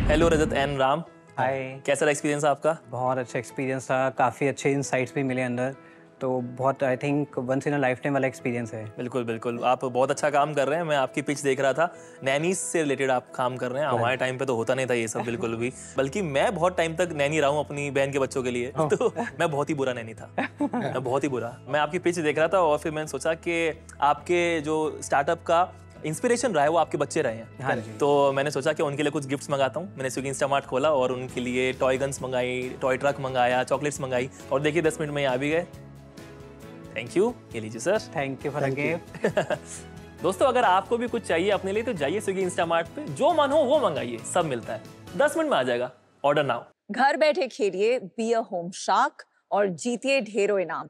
Hello Rajat and Ram. Hi. कैसा रहा एक्सपीरियंस आपका? बहुत अच्छा एक्सपीरियंस था, काफ़ी अच्छे इनसाइट्स भी मिले अंदर, तो बहुत I think once in a lifetime वाला एक्सपीरियंस है। बिल्कुल बिल्कुल, आप बहुत अच्छा काम कर रहे हैं। मैं आपकी पिच देख रहा था, नैनीज से रिलेटेड आप काम कर रहे हैं। हमारे टाइम पे तो होता नहीं था ये सब बिल्कुल भी, बल्कि मैं बहुत टाइम तक नैनी रहा हूँ अपनी बहन के बच्चों के लिए, तो मैं बहुत ही बुरा नैनी था, मैं बहुत ही बुरा। मैं आपकी पिच देख रहा था और फिर मैंने सोचा कि आपके जो स्टार्टअप का इंस्पिरेशन रहा है वो आपके बच्चे रहे हैं। हाँ जी। तो मैंने सोचा कि उनके लिए कुछ गिफ्ट्स मंगाता हूँ। मैंने स्विगी इंस्टामार्ट खोला और उनके लिए टॉय गन्स मंगाई, टॉय ट्रक मंगाया, चॉकलेट्स मंगाई, और देखिए 10 मिनट में ये आ भी गए। थैंक यू, ये लीजिए sir. Thank you for the gift. दोस्तों, अगर आपको भी कुछ चाहिए अपने लिए तो जाइए स्विगी इंस्टामार्ट पे, जो मन हो वो मंगाइए, सब मिलता है, 10 मिनट में आ जाएगा। Order now. घर बैठे खेलिए बी अ होम शार्क और जीतिए ढेरों इनाम।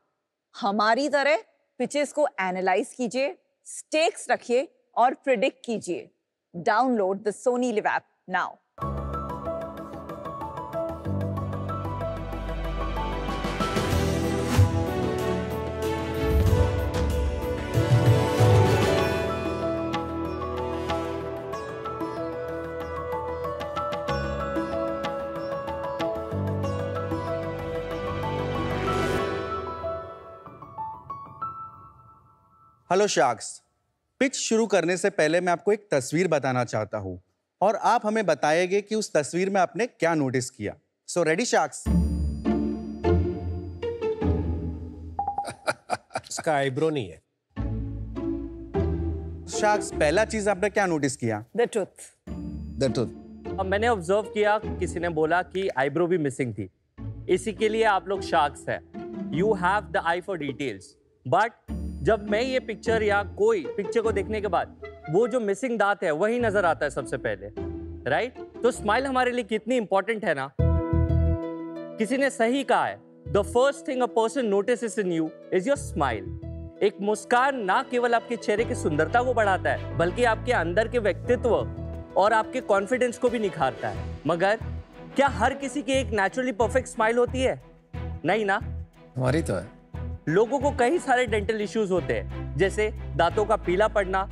हमारी तरह पिचेस को एनालाइज कीजिए, स्टेक्स रखिए और प्रिडिक्ट कीजिए। Download the Sony live app now. Hello sharks, pitch शुरू करने से पहले मैं आपको एक तस्वीर बताना चाहता हूं और आप हमें बताएंगे कि उस तस्वीर में आपने क्या नोटिस किया। So ready sharks? इसका आईब्रो नहीं है। शार्क्स, पहला चीज आपने क्या नोटिस किया? The truth. The truth. अब मैंने ऑब्जर्व किया, किसी ने बोला कि आईब्रो भी मिसिंग थी, इसी के लिए आप लोग शार्क्स हैं। You have the I for details. But जब मैं ये पिक्चर या कोई पिक्चर को देखने के बाद वो जो मिसिंग दांत है वही नजर आता है सबसे पहले, राइट? तो स्माइल हमारे लिए कितनी इंपॉर्टेंट है ना। किसी ने सही कहा है, the first thing a person notices in you is your smile. एक मुस्कान ना केवल आपके चेहरे की सुंदरता को बढ़ाता है, बल्कि आपके अंदर के व्यक्तित्व और आपके कॉन्फिडेंस को भी निखारता है। मगर क्या हर किसी की एक नेचुरली परफेक्ट स्माइल होती है? नहीं ना। हमारी तो है। लोगों को कई सारे डेंटल इश्यूज होते हैं, जैसे दांतों का पीला पड़ना,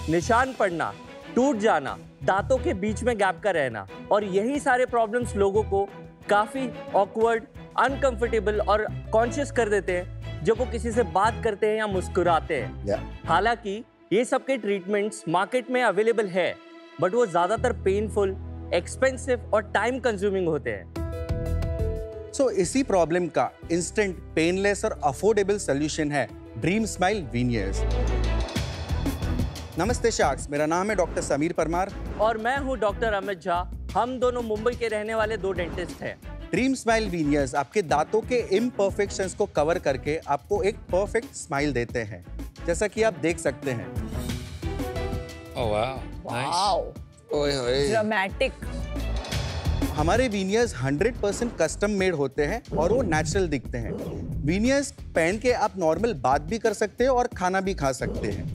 निशान पड़ना, टूट जाना, दांतों के बीच में गैप का रहना, और यही सारे प्रॉब्लम्स लोगों को काफी ऑकवर्ड, अनकंफर्टेबल और कॉन्शियस कर देते हैं जब वो किसी से बात करते हैं या मुस्कुराते हैं। हालांकि ये सब के ट्रीटमेंट्स मार्केट में अवेलेबल है, बट वो ज्यादातर पेनफुल, एक्सपेंसिव और टाइम कंज्यूमिंग होते हैं। सो इसी प्रॉब्लम का इंस्टेंट, पेनलेस और अफोर्डेबल सॉल्यूशन है ड्रीम स्माइल वीनियर्स। नमस्ते शार्क्स, मेरा नाम है डॉक्टर समीर परमार और मैं हूं डॉक्टर अमित झा। हम दोनों मुंबई के रहने वाले 2 डेंटिस्ट हैं। ड्रीम स्माइल वीनियर्स आपके दांतों के इम्परफेक्शंस को कवर करके आपको एक परफेक्ट स्माइल देते हैं, जैसा कि आप देख सकते हैं। Oh wow, wow, dramatic. हमारे वीनियर्स 100% कस्टम मेड होते हैं और वो नेचुरल दिखते हैं। वीनियर्स पहन के आप नॉर्मल बात भी कर सकते हैं और खाना भी खा सकते हैं।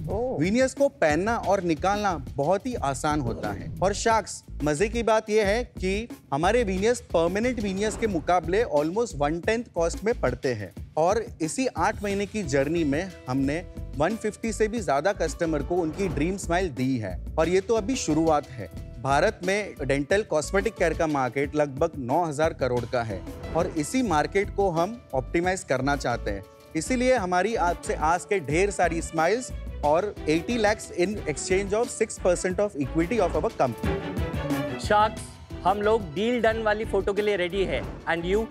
वीनियर्स को पहनना और निकालना बहुत ही आसान होता है। और शार्क्स, मजे की बात यह है कि हमारे वीनियर्स परमानेंट वीनियर्स के मुकाबले ऑलमोस्ट 1/10 कॉस्ट में पड़ते हैं। और इसी 8 महीने की जर्नी में हमने 150 से भी ज्यादा कस्टमर को उनकी ड्रीम स्माइल दी है। और ये तो अभी शुरुआत है। भारत में डेंटल कॉस्मेटिक केयर का मार्केट लगभग 9,000 करोड़ का है और इसी मार्केट को हम ऑप्टिमाइज करना चाहते हैं। इसीलिए हमारी आपसे आज के ढेर सारी स्माइल्स और 80 lakhs in exchange of 6% of equity of our company. Sharks, हम लोग डील डन वाली फोटो के लिए रेडी है। And you?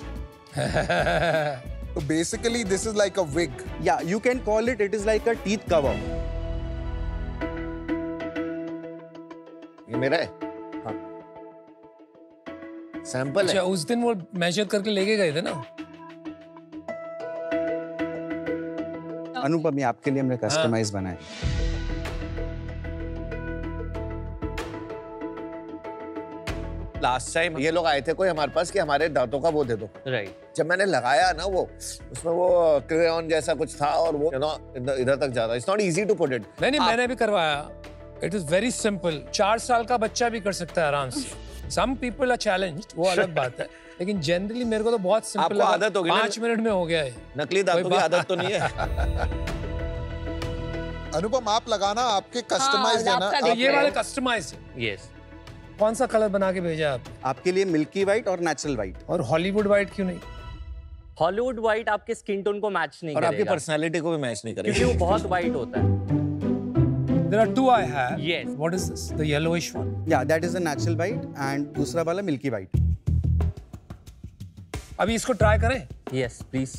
So basically this is like a wig. Yeah, you can call it. It is like a teeth cover. ये मेरा है? हाँ। सैंपल है। उस दिन वो मेजर करके लेके गए थे ना। अनुपम, ये आपके लिए हमने कस्टमाइज बनाए। लास्ट टाइम ये लोग आए थे कोई हमारे पास कि हमारे दांतों का वो दे दो। राइट। जब मैंने लगाया ना वो, उसमें वो क्रेयॉन जैसा कुछ था और वो इधर तक जाता। It's not easy to put it. नहीं, मैंने भी करवाया। It is very simple. 4 साल का बच्चा भी कर सकता है आराम से। सम पीपल आर चैलेंज्ड, वो अलग बात है, लेकिन जनरली मेरे को तो बहुत सिंपल आपको आदत होगी 5 मिनट में हो गया है। नकली दांतों की आदत तो नहीं है। अनुपम, आप लगाना, आपके कस्टमाइज देना। ये वाले कस्टमाइज है। यस। कौन सा कलर बना के भेजा आप? आपके लिए मिल्की व्हाइट और नेचुरल व्हाइट। और हॉलीवुड व्हाइट क्यों नहीं? हॉलीवुड व्हाइट आपके स्किन टोन को मैच नहीं और करेगा। आपकी पर्सनालिटी को भी मैच नहीं करेगा क्योंकि वो बहुत व्हाइट होता है। There are 2 I have. Yes. What is this? The yellowish one. Yeah, that is a natural white and दूसरा वाला मिल्की व्हाइट। अभी इसको ट्राई करें? Yes, please.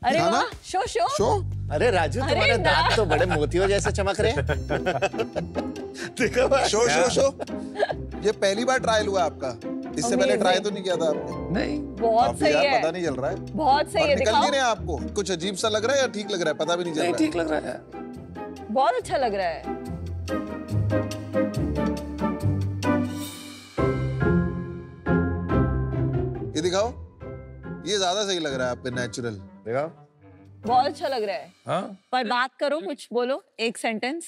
अरे वाह, शो। अरे राजू, तुम्हारे दांत तो बड़े मोतियों जैसे चमक रहे हैं। देखो भाई। शो। ये पहली बार ट्रायल हुआ आपका? इससे पहले ट्राई तो नहीं किया था आपने? नहीं। बहुत सही है। पता नहीं चल रहा है। बहुत सही है। निकल नहीं रहा आपको? कुछ अजीब सा लग रहा है या ठीक लग रहा है? पता भी नहीं चल रहा है। ठीक लग रहा है। बहुत अच्छा लग रहा है। ये दिखाओ। ये ज्यादा सही लग रहा है आप पे, नेचुरल। दिखाओ। बहुत अच्छा लग रहा है। हाँ? पर बात करो, कुछ बोलो, एक sentence.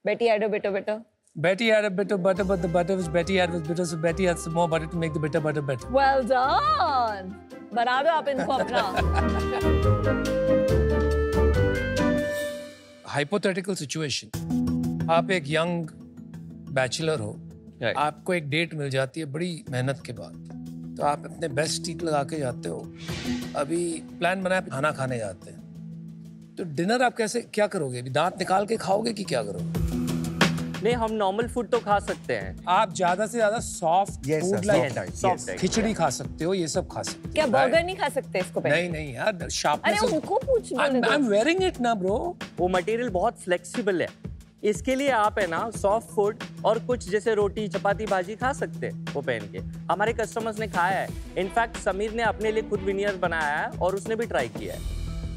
Betty had a bit of butter. Betty had a bit of butter, but the butter which Betty had was bitter, so Betty had some more butter to make the bitter butter better. Well done. बना दो आप इनको अपना। Hypothetical situation. आप एक यंग बैचलर हो, आपको एक डेट मिल जाती है बड़ी मेहनत के बाद, तो आप अपने बेस्ट टीथ लगा के जाते हो। अभी प्लान बनाया खाना खाने जाते हैं, तो डिनर आप कैसे क्या करोगे? दांत निकाल के खाओगे कि क्या करोगे? नहीं, हम नॉर्मल फूड तो खा सकते हैं। आप ज्यादा से ज्यादा सॉफ्ट फूड लाइक सॉफ्ट खिचड़ी खा सकते हो, ये सब खा सकते हो। क्या बर्गर नहीं खा सकते इसको पहले? नहीं यार, शार्पनेस। अरे उनको पूछ लो। आई एम वेयरिंग इट ना ब्रो। वो मटेरियल बहुत फ्लेक्सिबल है। इसके लिए आप है ना सॉफ्ट फूड और कुछ जैसे रोटी चपाती भाजी खा सकते हैं वो पहन के। हमारे कस्टमर्स ने खाया है। इनफैक्ट समीर ने अपने लिए खुद विनियर बनाया है और उसने भी ट्राई किया है।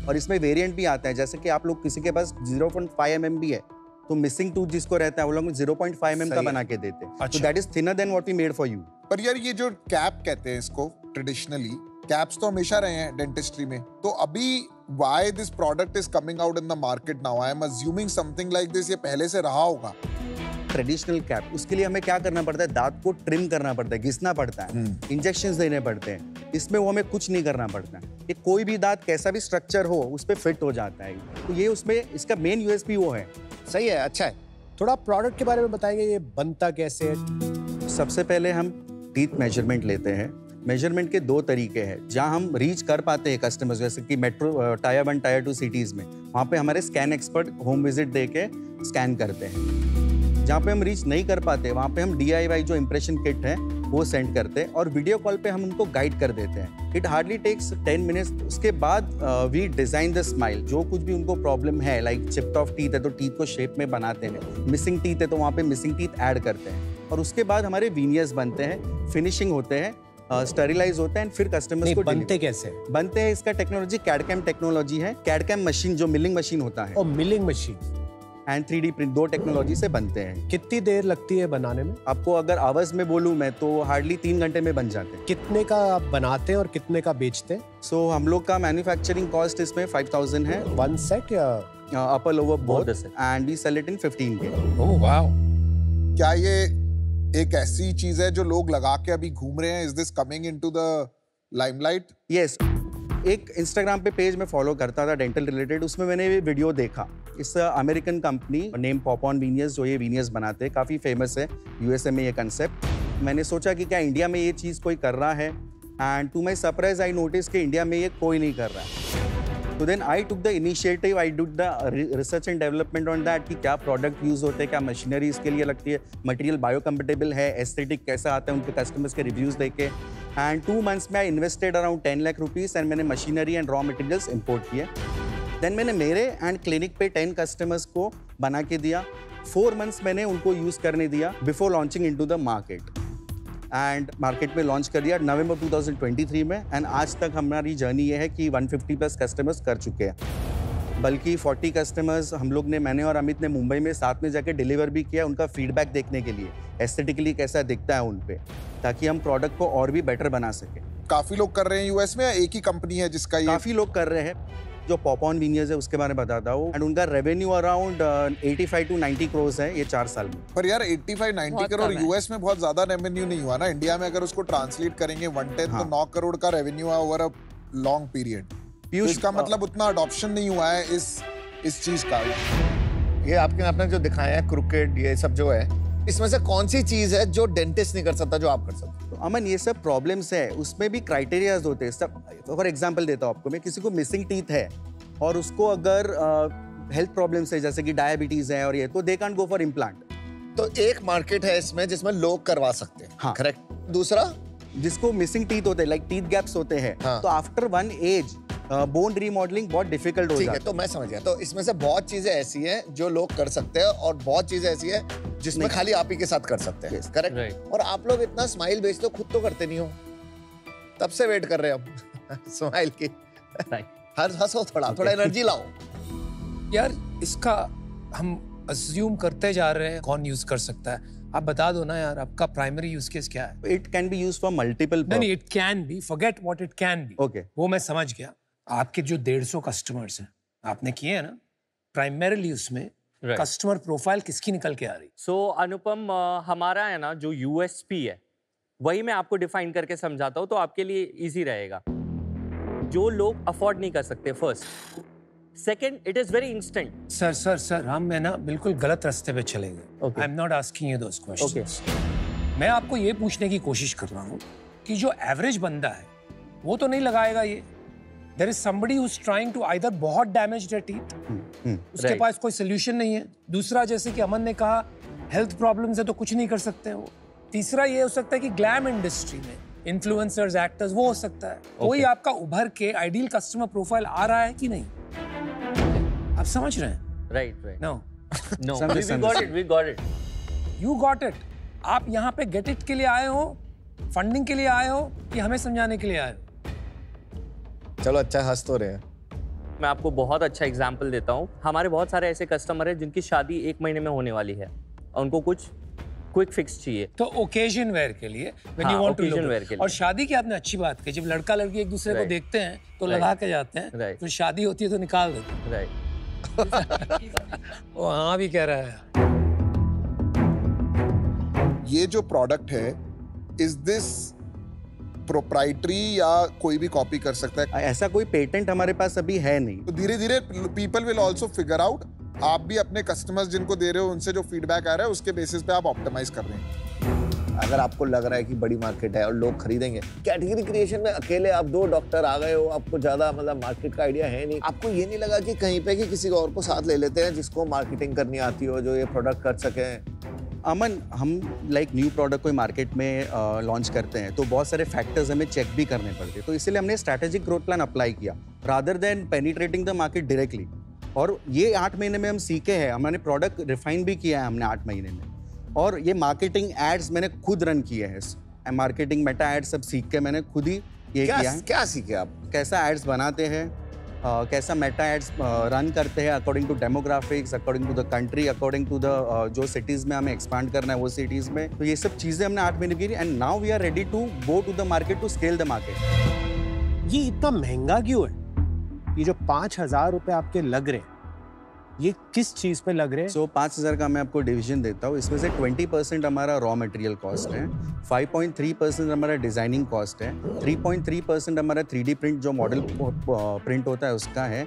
और इसमें वेरिएंट भी आता है, जैसे कि आप लोग किसी के पास 0.5 mm भी है तो मिसिंग टूथ जिसको रहता है वो लोग 0.5 mm का बना के देते हैं। तो that is thinner than what we made for you. पर यार ये जो कैप कहते हैं इसको, ट्रेडिशनली कैप्स तो हमेशा रहे हैं डेंटिस्ट्री में, तो अभी why this product is coming out in the market now? I am assuming something like this ये पहले से रहा होगा। ट्रेडिशनल कैप, उसके लिए हमें क्या करना पड़ता है? दांत को ट्रिम करना पड़ता है, घिसना पड़ता है, इंजेक्शंस देने पड़ते हैं। इसमें वो हमें कुछ नहीं करना पड़ता। ये कोई भी दांत कैसा भी स्ट्रक्चर हो उस पर फिट हो जाता है। तो ये उसमें इसका मेन यूएसपी वो है। सही है, अच्छा है। थोड़ा प्रोडक्ट के बारे में बताएंगे, ये बनता कैसे है? सबसे पहले हम टीथ मेजरमेंट लेते हैं। मेजरमेंट के 2 तरीके हैं जहां हम रीच कर पाते हैं कस्टमर्स, जैसे कि मेट्रो टायर 1 टायर 2 सिटीज में, वहां पे हमारे स्कैन एक्सपर्ट होम विजिट दे के स्कैन करते हैं। जहाँ पे हम रीच नहीं कर पाते वहाँ पे हम DIY जो इम्प्रेशन किट है वो सेंड करते हैं और वीडियो कॉल पे हम उनको गाइड कर देते हैं। It hardly takes 10 minutes. उसके बाद वी डिजाइन द स्माइल। जो कुछ भी उनको प्रॉब्लम है, लाइक चिप्ड ऑफ टीथ है तो टीथ को शेप में बनाते हैं, मिसिंग टीथ है तो वहाँ पे मिसिंग टीथ ऐड करते हैं, और उसके बाद हमारे वीनियर्स बनते हैं, फिनिशिंग होते हैं, स्टरीलाइज होता है, फिर कस्टमर्स को बनते कैसे बनते हैं? इसका टेक्नोलॉजी कैडकैम टेक्नोलॉजी है। कैडकैम मशीन जो मिलिंग मशीन होता है। Milling machine and 3D print, 2 technology से बनते हैं। कितनी देर लगती है बनाने में? आपको अगर आवर्स में बोलूँ मैं तो हार्डली 3 घंटे में बन जाते हैं। कितने का आप बनाते हैं और कितने का बेचते हैं? सो हम लोग का मैन्युफैक्चरिंग कॉस्ट इसमें 5000 है। 1 सेट या upper lower both, and we sell it in 15K। Oh wow. क्या ये एक ऐसी चीज है जो लोग लगा के अभी घूम रहे हैं? Is this coming into the limelight? Yes, एक इंस्टाग्राम पे पेज में फॉलो करता था डेंटल रिलेटेड, उसमें मैंने ये वीडियो देखा। इस अमेरिकन कंपनी नेम पॉपऑन वीनियस, जो ये वीनियस बनाते हैं, काफ़ी फेमस है यूएसए में ये कंसेप्ट। मैंने सोचा कि क्या इंडिया में ये चीज़ कोई कर रहा है, and to my surprise I notice कि इंडिया में ये कोई नहीं कर रहा है। तो then I took the initiative, I do the research and development on that कि क्या प्रोडक्ट यूज़ होते हैं, क्या मशीनरी इसके लिए लगती है, मटेरियल बायोकम्पेटेबल है, एस्थेटिक कैसा आता है, उनके कस्टमर्स के रिव्यूज़ देके। एंड 2 मंथ्स में I invested around 10 lakh rupees and मैंने machinery and raw materials import किए। देन मैंने मेरे एंड क्लिनिक पे 10 कस्टमर्स को बना के दिया। 4 मंथ्स मैंने उनको यूज़ करने दिया before launching into the market, and market में लॉन्च कर दिया नवंबर 2023 में। एंड आज तक हमारी जर्नी ये है कि 150 प्लस कस्टमर्स कर चुके हैं, बल्कि 40 कस्टमर्स हम लोग ने, मैंने और अमित ने मुंबई में साथ में जाके डिलीवर भी किया, उनका फीडबैक देखने के लिए एस्थेटिकली कैसा दिखता है उन पे, ताकि हम प्रोडक्ट को और भी बेटर बना सके। काफी लोग कर रहे हैं यूएस में, या एक ही कंपनी है जिसका ये? काफी लोग कर रहे हैं। जो पॉपऑन वीनियस है उसके बारे में बताता हूँ, एंड उनका रेवेन्यू अराउंड 85 to 90 करोड़ है ये 4 साल में। पर यार 85-90 करोड़ यूएस में बहुत ज्यादा रेवेन्यू नहीं हुआ ना? इंडिया में अगर उसको ट्रांसलेट करेंगे 1/10 तो 9 करोड़ का रेवेन्यू है ओवर अ लॉन्ग पीरियड। तो इसका मतलब उतना अडॉप्शन नहीं हुआ है इस चीज का। ये आपने जो दिखाया है क्रुकेड, ये सब जो है, इसमें से कौन सी चीज है जो डेंटिस्ट नहीं कर सकता जो आप कर सकते? तो अमन, ये सब प्रॉब्लम्स है, उसमें भी क्राइटेरियाज होते हैं सब। फॉर एग्जांपल देता हूँ आपको मैं, किसी को मिसिंग टीथ है और उसको अगर हेल्थ प्रॉब्लम्स है जैसे कि डायबिटीज है और ये, तो they can't go for implant. तो एक मार्केट है इसमें जिसमें लोग करवा सकते हैं। हाँ, करेक्ट। दूसरा, जिसको मिसिंग टीथ होते हैं, लाइक टीथ गैप्स होते हैं, तो आफ्टर 1 एज बोन रीमॉडलिंग बहुत डिफिकल्ट हो जाता है। ठीक है, तो मैं समझ गया। तो इसमें से बहुत चीजें ऐसी हैं जो लोग कर सकते हैं और बहुत चीजें ऐसी है जिसमें खाली आप ही के साथ कर सकते हैं। करेक्ट। और आप लोग इतना स्माइल बेचते हो, खुद तो करते नहीं हो, तब से वेट कर रहे हैं हम स्माइल की। हर हंसो, थोड़ा एनर्जी लाओ यार। इसका हम अज्यूम करते जा रहे हैं कौन यूज कर सकता है। आप बता दो ना यार, आपका प्राइमरी यूज केस क्या है? It can be used for multiple. नहीं, it can be, forget what it can be. Okay, वो मैं समझ गया। आपके जो 150 कस्टमर्स हैं आपने किए हैं ना, प्राइमरीली उसमें कस्टमर प्रोफाइल किसकी निकल के आ रही? सो अनुपम, हमारा है ना जो यूएसपी है, वही मैं आपको डिफाइन करके समझाता हूँ तो आपके लिए इजी रहेगा। जो लोग अफोर्ड नहीं कर सकते, first. Second, it is very instant. Sir हम है ना बिल्कुल गलत रास्ते पे चले गए। आई am not asking you those questions. मैं आपको ये पूछने की कोशिश कर रहा हूँ कि जो एवरेज बंदा है वो तो नहीं लगाएगा ये। There is somebody who's trying to either बहुत damaged है teeth, उसके पास कोई solution नहीं है। दूसरा, जैसे कि अमन ने कहा, health problems है तो कुछ नहीं कर सकते हैं वो। तीसरा ये हो सकता है कि ग्लैम इंडस्ट्री में इन्फ्लुएंसर्स, एक्टर्स, वो हो सकता है। कोई आपका उभर के आइडियल कस्टमर प्रोफाइल आ रहा है कि नहीं? आप समझ रहे हैं? Right. No we got it. You got it. आप यहाँ पे get it के लिए आए हो, फंडिंग के लिए आए हो, कि हमें समझाने के लिए आए हो? चलो, अच्छा हंस तो रहे हैं। मैं आपको बहुत अच्छा एग्जांपल देता हूँ। हमारे बहुत सारे ऐसे कस्टमर हैं जिनकी शादी 1 महीने में होने वाली है और उनको कुछ क्विक फिक्स चाहिए। तो ओकेजन वेयर के लिए, when you want to look। और शादी की आपने अच्छी बात कही, जब लड़का लड़की एक दूसरे को देखते हैं तो लगा के जाते हैं, तो शादी होती है तो निकाल देते हैं। वो हाँ भी कह रहा है। ये जो प्रोडक्ट है, इज दिस प्रोप्राइटरी या कोई भी कॉपी कर सकता है? ऐसा कोई पेटेंट हमारे पास अभी है नहीं। तो धीरे धीरे people will also figure out. आप भी अपने कस्टमर्स जिनको दे रहे हो उनसे जो फीडबैक आ रहा है उसके बेसिस पे आप ऑप्टिमाइज कर रहे हैं। अगर आपको लग रहा है कि बड़ी मार्केट है और लोग खरीदेंगे, कैटेगरी क्रिएशन में अकेले आप 2 डॉक्टर आ गए हो, आपको ज्यादा मतलब मार्केट का आइडिया है नहीं, आपको ये नहीं लगा कि कहीं पे कि किसी और को साथ ले लेते हैं जिसको मार्केटिंग करनी आती हो, जो ये प्रोडक्ट कर सके? अमन, हम न्यू प्रोडक्ट कोई मार्केट में लॉन्च करते हैं तो बहुत सारे फैक्टर्स हमें चेक भी करने पड़ते हैं। तो इसलिए हमने स्ट्रैटेजिक ग्रोथ प्लान अप्लाई किया rather than penetrating the market directly. और ये 8 महीने में हम सीखे हैं, हमने प्रोडक्ट रिफाइन भी किया है हमने 8 महीने में। और ये मार्केटिंग एड्स मैंने खुद रन किए हैं, मार्केटिंग मेटा एड्स सब सीख के मैंने खुद ही ये किया है। क्या सीखे आप? कैसा एड्स बनाते हैं, कैसा मेटा एड्स रन करते हैं according to demographics, according to the country, according to the जो सिटीज़ में हमें एक्सपांड करना है वो सिटीज़ में। तो ये सब चीज़ें हमने 8 महीने की, and now we are ready to go to the market to scale the market. ये इतना महंगा क्यों है? ये जो 5,000 रुपए आपके लग रहे हैं, ये किस चीज पे लग रहे हैं? सो 5,000 का मैं आपको डिवीजन देता हूँ। इसमें से 20% हमारा रॉ मटेरियल कॉस्ट है, 5.3% हमारा डिजाइनिंग कॉस्ट है, 3.3% हमारा 3D प्रिंट जो मॉडल प्रिंट होता है उसका है,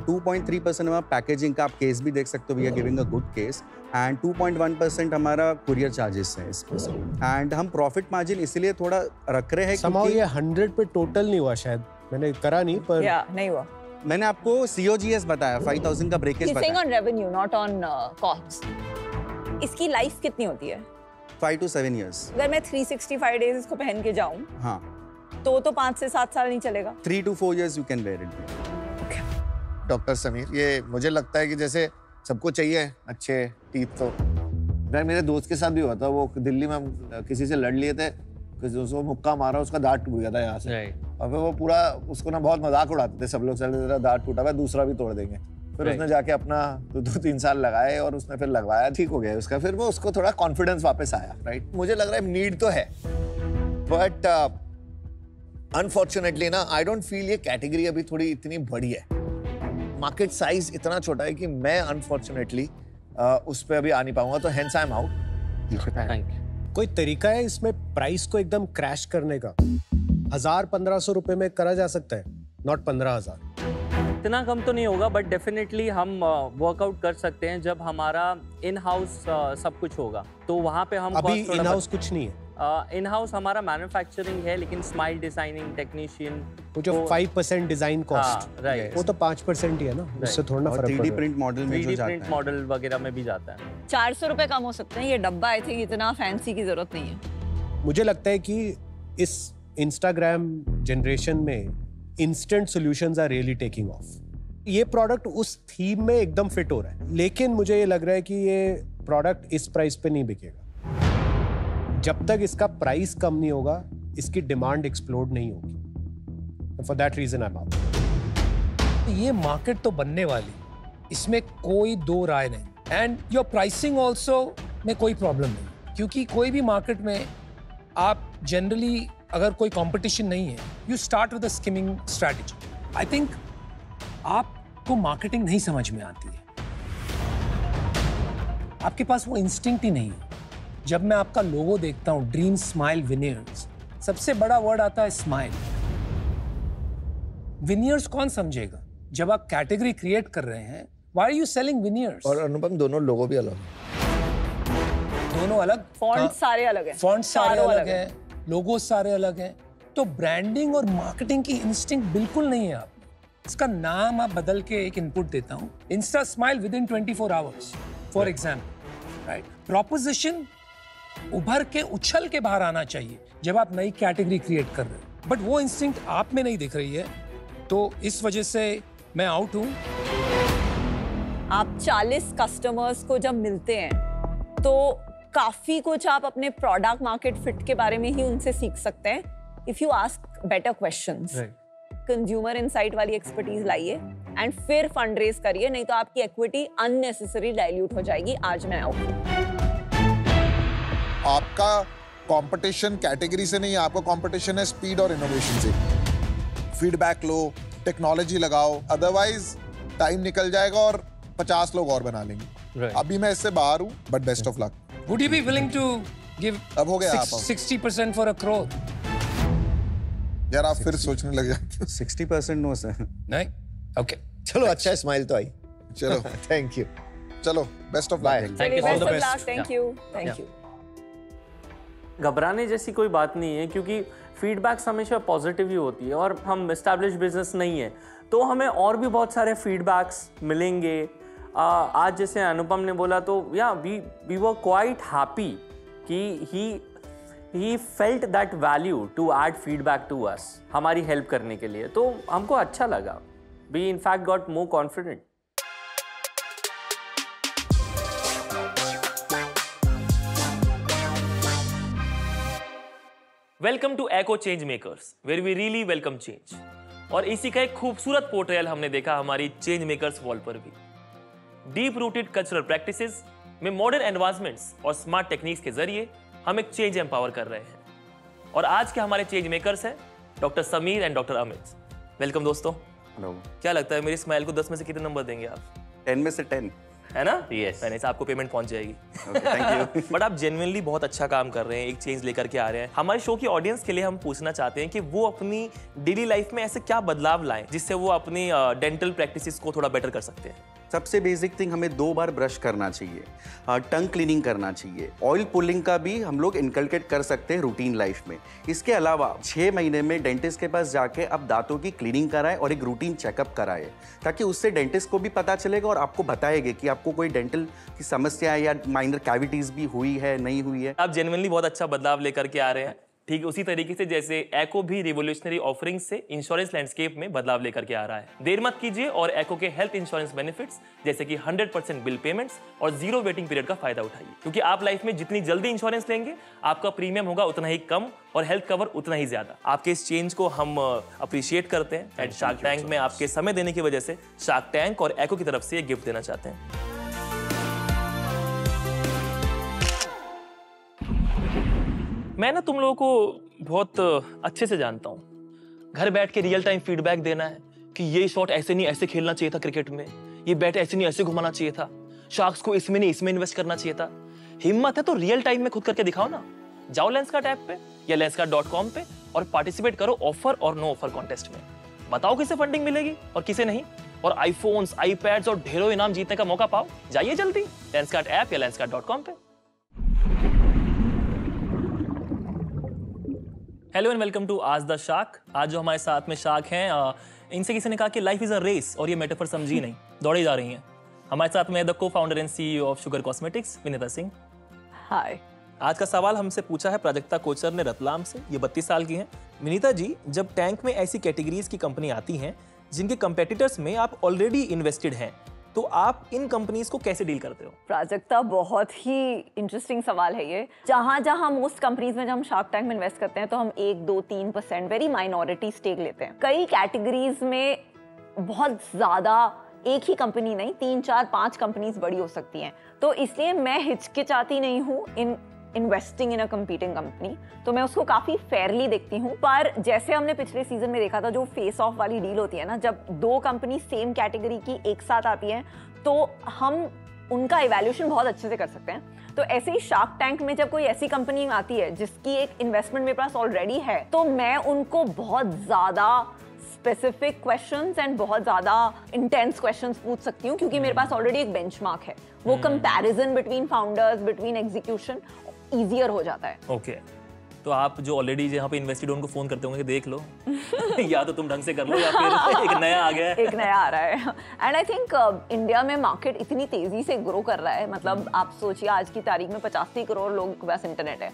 2.3% हमारा पैकेजिंग का, आप केस भी देख सकते हो, we are giving a good case, and 2.1% हमारा कुरियर चार्जेस है इसमें से। एंड हम प्रॉफिट मार्जिन इसलिए थोड़ा रख रहे हैं क्योंकि ये 100 पे टोटल नहीं हुआ, शायद मैंने करा नहीं, पर नहीं हुआ। मैंने आपको COGS बताया, 5,000 का ब्रेकेज बताया। On revenue not on cost. इसकी लाइफ कितनी होती है? 5 to 7 years। अगर मैं 365 डेज इसको पहन के जाऊं, हाँ, तो 5 से 7 साल नहीं चलेगा। 3 to 4 years you can wear it। Doctor Sameer, ये मुझे लगता है कि जैसे सबको चाहिए अच्छे टीथ, तो मेरे दोस्त के साथ भी हुआ था। वो दिल्ली में हम किसी से लड़ लिए थे, उसको मुक्का मारा, उसका दांत टूट गया था यहाँ से, और फिर वो पूरा उसको ना बहुत मजाक उड़ाते थे सब लोग, चल तेरा दांत टूटा हुआ, दूसरा भी तोड़ देंगे। फिर उसने जाके अपना 2-3 साल लगाए और उसने फिर लगवाया, ठीक हो गया उसका। फिर वो उसको थोड़ा कॉन्फिडेंस वापस आया, राइट। मुझे लग रहा है नीड तो है, बट अनफॉर्चुनेटली ना आई डोंट फील ये कैटेगरी अभी थोड़ी इतनी बड़ी है, मार्केट साइज इतना छोटा है कि मैं अनफॉर्चुनेटली उस पर अभी आ नहीं पाऊंगा, तो हेंस आई एम आउट। कोई तरीका है इसमें प्राइस को एकदम क्रैश करने का? 1,000-1,500 रुपए में करा जा सकता है, नॉट 15,000। इतना कम तो नहीं होगा, बट डेफिनेटली हम वर्कआउट कर सकते हैं जब हमारा इन हाउस सब कुछ होगा, तो वहाँ पे हम अभी इन हाउस कुछ नहीं है। इन हाउस हमारा मैन्युफैक्चरिंग है, लेकिन स्माइल डिजाइनिंग टेक्नीशियन, वो जो 5% डिजाइन कॉस्ट, राइट, वो तो 5% ही है ना, उससे थोड़ा ना फर्क पड़ेगा। 3D प्रिंट मॉडल में जो जाता है, 3D प्रिंट मॉडल वगैरह में भी जाता है। 400 रुपए कम हो सकते हैं। ये डब्बा आई थिंक इतना फैंसी की जरूरत नहीं है। मुझे लगता है कि इस इंस्टाग्राम जनरेशन में instant solutions are really taking off. ये प्रोडक्ट उस थीम में एकदम फिट हो रहा है, लेकिन मुझे ये लग रहा है कि ये प्रोडक्ट इस प्राइस पे नहीं बिकेगा। जब तक इसका प्राइस कम नहीं होगा, इसकी डिमांड एक्सप्लोड नहीं होगी। For that reason I am out. ये मार्केट तो बनने वाली, इसमें कोई दो राय नहीं, एंड योर प्राइसिंग ऑल्सो में कोई प्रॉब्लम नहीं, क्योंकि कोई भी मार्केट में आप जनरली अगर कोई कंपटीशन नहीं है, you start with a skimming strategy. I think आपको मार्केटिंग नहीं समझ में आती है, आपके पास वो इंस्टिंक्ट ही नहीं है। जब मैं आपका लोगो देखता हूं, ड्रीम स्माइल विनियर्स, सबसे बड़ा वर्ड आता है स्माइल। विनियर्स कौन समझेगा? जब आप कैटेगरी क्रिएट कर रहे हैं, why are you selling veneers? और अनुपम, दोनों लोगो भी अलग हैं। दोनों अलग, फॉन्ट सारे अलग हैं, फॉन्ट सारे अलग हैं, लोगो सारे अलग हैं, तो ब्रांडिंग और मार्केटिंग की इंस्टिंक्ट बिल्कुल नहीं है। आप इसका नाम आप बदल के एक इनपुट देता हूं, Insta smile with in 24 hours for example, right. Proposition उभर के उछल के बाहर आना चाहिए जब आप नई कैटेगरी क्रिएट कर रहे हो, बट वो इंस्टिंक्ट आप में नहीं दिख रही है, तो इस वजह से मैं आउट हूं। आप 40 कस्टमर्स को जब मिलते हैं, तो काफी कुछ आप अपने प्रोडक्ट मार्केट फिट के बारे में ही उनसे सीख सकते हैं, if you ask better questions. Consumer insight वाली एक्सपर्टीज लाइए एंड फिर फंड रेज करिए, नहीं तो आपकी इक्विटी अननेसेसरी डाइल्यूट हो जाएगी। आज मैं आउट हूं। आपका कंपटीशन कैटेगरी से नहीं है, आपका कंपटीशन है स्पीड और इनोवेशन से। फीडबैक लो, टेक्नोलॉजी लगाओ, अदरवाइज टाइम निकल जाएगा और 50 लोग और बना लेंगे। अभी मैं इससे बाहर हूँ, but best of luck. Would you be willing to give अब हो गया 60% for a crore? यार आप फिर सोचने लग जाते। 60% नो सर। नहीं, ओके, चलो अच्छा स्माइल तो आई। चलो थैंक यू, चलो best of luck. Thank you. घबराने जैसी कोई बात नहीं है, क्योंकि फीडबैक्स हमेशा पॉजिटिव ही होती है, और हम एस्टैब्लिश बिजनेस नहीं है, तो हमें और भी बहुत सारे फीडबैक्स मिलेंगे। आज जैसे अनुपम ने बोला, तो या वी वर क्वाइट हैप्पी कि he felt that value to add feedback to us, हमारी हेल्प करने के लिए, तो हमको अच्छा लगा। We in fact got more confident. Welcome to Echo Change Makers, where we really welcome change. और इसी का एक खूबसूरत पोर्ट्रेयल हमने देखा हमारी चेंज मेकर्स वॉल पर भी। डीप रूटेड कल्चरल प्रैक्टिसेस में मॉडर्न एडवांसमेंट्स और स्मार्ट टेक्निक्स के जरिए हम एक चेंज एम्पावर कर रहे हैं। और आज के हमारे चेंज मेकर्स हैं doctor Sameer and doctor Amit. Welcome दोस्तों। हेलो। क्या लगता है मेरी स्माइल को 10 में से कितने नंबर देंगे आप? 10 में से 10 है ना? Yes. मैंने से आपको पेमेंट पहुंच जाएगी। Thank you. बट आप जेन्युइनली बहुत अच्छा काम कर रहे हैं, एक चेंज लेकर के आ रहे हैं। हमारे शो की ऑडियंस के लिए हम पूछना चाहते हैं कि वो अपनी डेली लाइफ में ऐसे क्या बदलाव लाएं जिससे वो अपनी डेंटल प्रैक्टिसेस को थोड़ा बेटर कर सकते हैं। सबसे बेसिक थिंग, हमें 2 बार ब्रश करना चाहिए, टंग क्लीनिंग करना चाहिए, ऑयल पुलिंग का भी हम लोग इनकलकेट कर सकते हैं रूटीन लाइफ में। इसके अलावा 6 महीने में डेंटिस्ट के पास जाके आप दांतों की क्लीनिंग कराएं और एक रूटीन चेकअप कराएं, ताकि उससे डेंटिस्ट को भी पता चलेगा और आपको बताएगा कि आपको कोई डेंटल की समस्या है या माइनर कैविटीज भी हुई है नहीं हुई है। आप जेन्युइनली बहुत अच्छा बदलाव लेकर के आ रहे हैं। ठीक उसी तरीके से जैसे एको भी रिवोल्यूशनरी ऑफरिंग्स से इंश्योरेंस लैंडस्केप में बदलाव लेकर के आ रहा है। देर मत कीजिए और एको के हेल्थ इंश्योरेंस बेनिफिट्स जैसे कि 100% बिल पेमेंट्स और 0 वेटिंग पीरियड का फायदा उठाइए, क्योंकि आप लाइफ में जितनी जल्दी इंश्योरेंस लेंगे आपका प्रीमियम होगा उतना ही कम और हेल्थ कवर उतना ही ज्यादा। आपके इस चेंज को हम अप्रिशिएट करते हैं एंड शार्क टैंक में आपके समय देने की वजह से शार्क टैंक और एको की तरफ से ये गिफ्ट देना चाहते हैं। मैं ना तुम लोगों को बहुत अच्छे से जानता हूँ। घर बैठ के रियल टाइम फीडबैक देना है कि ये शॉट ऐसे नहीं ऐसे खेलना चाहिए था क्रिकेट में, ये बैट ऐसे नहीं ऐसे घुमाना चाहिए था, शार्क्स को इसमें नहीं इसमें इन्वेस्ट करना चाहिए था। हिम्मत है तो रियल टाइम में खुद करके दिखाओ ना। जाओ लेंसकार्ट ऐप पे या lenskart.com पे और पार्टिसिपेट करो ऑफर और नो ऑफर कॉन्टेस्ट में। बताओ किसे फंडिंग मिलेगी और किसे नहीं, और आईफोन्स, आईपैड्स और ढेरों इनाम जीतने का मौका पाओ। जाइए जल्दी लेंसकार्ट ऐप या lenskart.com पे। हेलो एंड वेलकम टू आज द शार्क। आज जो हमारे साथ में शार्क हैं, इनसे किसी ने कहा कि लाइफ इज अ रेस और ये मेटाफर समझी नहीं, दौड़ी जा रही हैं। हमारे साथ में the co-founder and CEO of Sugar Cosmetics Vinita Singh. Hi. आज का सवाल हमसे पूछा है प्राजक्ता कोचर ने रतलाम से। ये 32 साल की हैं। विनीता जी, जब टैंक में ऐसी कैटेगरीज की कंपनी आती हैं जिनके कंपेटिटर्स में आप ऑलरेडी इन्वेस्टेड हैं, तो आप इन कंपनीज को कैसे डील करते हो? प्राजक्ता, बहुत ही इंटरेस्टिंग सवाल है ये। जहाँ मोस्ट कंपनीज में जब हम शार्क टैंक में इन्वेस्ट करते हैं तो हम 1, 2, 3% वेरी माइनॉरिटी स्टेक लेते हैं। कई कैटेगरीज में बहुत ज्यादा एक ही कंपनी नहीं, 3, 4, 5 कंपनीज बड़ी हो सकती हैं। तो इसलिए मैं हिचकिचाती नहीं हूँ in investing in a competing company, तो मैं उसको काफी फेयरली देखती हूँ। पर जैसे हमने पिछले सीजन में देखा था, जो फेस ऑफ वाली डील होती है ना, जब 2 कंपनी सेम कैटेगरी की एक साथ आती हैं तो हम उनका इवैल्यूएशन बहुत अच्छे से कर सकते हैं। तो ऐसे ही शार्क टैंक में जब कोई ऐसी कंपनी आती है जिसकी एक इन्वेस्टमेंट मेरे पास ऑलरेडी है, तो मैं उनको बहुत ज्यादा स्पेसिफिक क्वेश्चंस एंड बहुत ज्यादा इंटेंस क्वेश्चंस पूछ सकती हूँ, क्योंकि मेरे पास ऑलरेडी एक बेंचमार्क है। वो comparison between founders, between execution easier हो जाता है। ओके, तो आप जो ऑलरेडी जहाँ पे इन्वेस्टेड उनको फोन करते होंगे कि देख लो या तो तुम ढंग से कर लो या फिर एक नया आ गया है। एक नया आ रहा है। एंड आई थिंक इंडिया में मार्केट इतनी तेजी से ग्रो कर रहा है। मतलब आप सोचिए, आज की तारीख में 85 करोड़ लोगों के पास इंटरनेट है।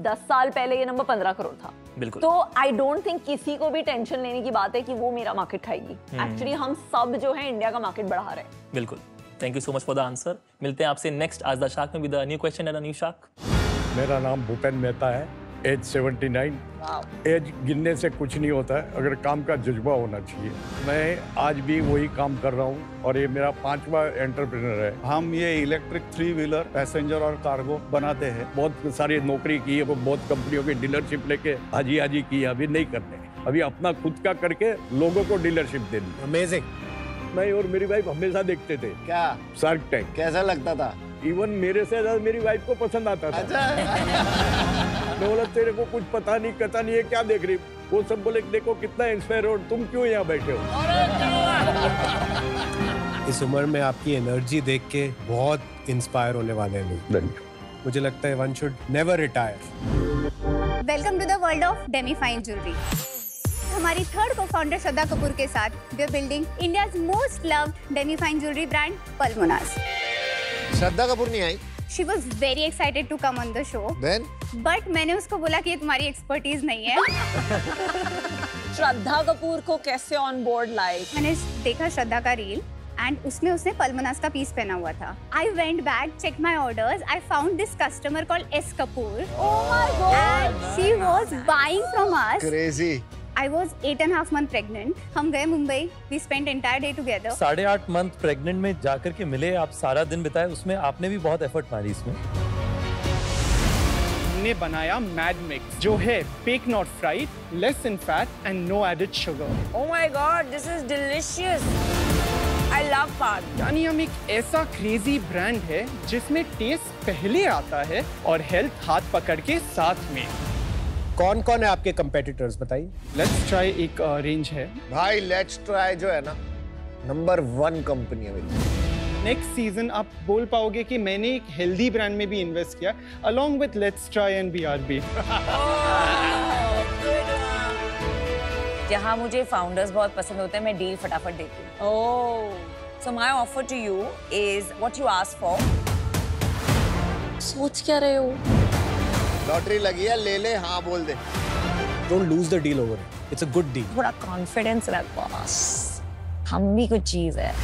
10 साल पहले ये नंबर 15 करोड़ था। बिल्कुल। तो आई डोंट थिंक किसी को भी टेंशन लेने की बात है कि वो मेरा मार्केट खाएगी। एक्चुअली हम सब जो है इंडिया का मार्केट बढ़ा रहे हैं। बिल्कुल। Thank you so much for the answer. मिलते हैं आपसे नेक्स्ट आज द शार्क में with a new question and a new shark. मेरा नाम भूपेन मेहता है, एज 79। एज गिनने से कुछ नहीं होता है, अगर काम का जज्बा होना चाहिए। मैं आज भी वही काम कर रहा हूँ और ये मेरा 5वां एंटरप्रेन्योर है। हम ये इलेक्ट्रिक 3 व्हीलर पैसेंजर और कार्गो बनाते हैं। बहुत सारी नौकरी की है, बहुत कंपनियों की डीलरशिप लेके हाजी की, अभी नहीं करते। अभी अपना खुद का करके लोगों को डीलरशिप देनी। अमेजिंग। मैं और मेरी वाइफ हमेशा देखते थे। क्या? Shark tank. कैसा लगता था? इवन मेरे से ज्यादा मेरी वाइफ को पसंद आता था। अच्छा। मैं बोला तेरे को कुछ पता नहीं कहता नहीं है, क्या देख रही? वो सब बोले देखो कितना इंस्पायर हो, तुम क्यों यहाँ बैठे हो? इस उम्र में आपकी एनर्जी देख के बहुत इंस्पायर होने वाले हैं लोग। मुझे लगता है one should never retire. Welcome to the world of demi fine jewellery. हमारी थर्ड को-फाउंडर श्रद्धा कपूर के साथ we are building India's most loved demi fine jewellery brand Palmonas. Shraddha Kapoor नहीं आई? She was very excited to come on the show. Then? But मैंने उसको बोला कि ये तुम्हारी एक्सपर्टीज नहीं है। श्रद्धा कपूर को कैसे ऑन बोर्ड लाए? मैंने देखा श्रद्धा का रील एंड उसमें उसने पल्मोनास का पीस पहना हुआ था। I went back, checked my orders. I found this customer called S Kapoor. Oh my God! And she was buying from us. Crazy. I was 8.5 months pregnant. हम गए Mumbai. We spent entire day together. 8.5 month pregnant में जाकर के मिले, आप सारा दिन बिताए, उसमें आपने भी बहुत एफर्ट मारी इसमें. हमने बनाया मैड मिक्स जो है bake not fried, less in fat and no added sugar. Oh my God, this is delicious. I love पान. यानी हम एक ऐसा क्रेजी ब्रांड है जिसमें टेस्ट पहले आता है और हेल्थ हाथ पकड़ के साथ में. कौन कौन है आपके कंपेटिटर्स बताइए. लेट्स ट्राई एक रेंज है भाई. लेट्स ट्राई जो है ना नंबर 1 कंपनी है भाई. नेक्स्ट सीजन आप बोल पाओगे कि मैंने एक हेल्दी ब्रांड में भी इन्वेस्ट किया along with let's try and BRB. जहाँ मुझे फाउंडर्स बहुत पसंद होते हैं, मैं डील फटाफट देती हूँ. Oh, so my offer to you is what you ask for. सोच क्या रहे हो? लॉटरी लगी है, ले ले. हाँ बोल दे. Don't lose the deal over. It's a good deal. थोड़ा कॉन्फिडेंस रख बॉस, हम भी कुछ चीज है.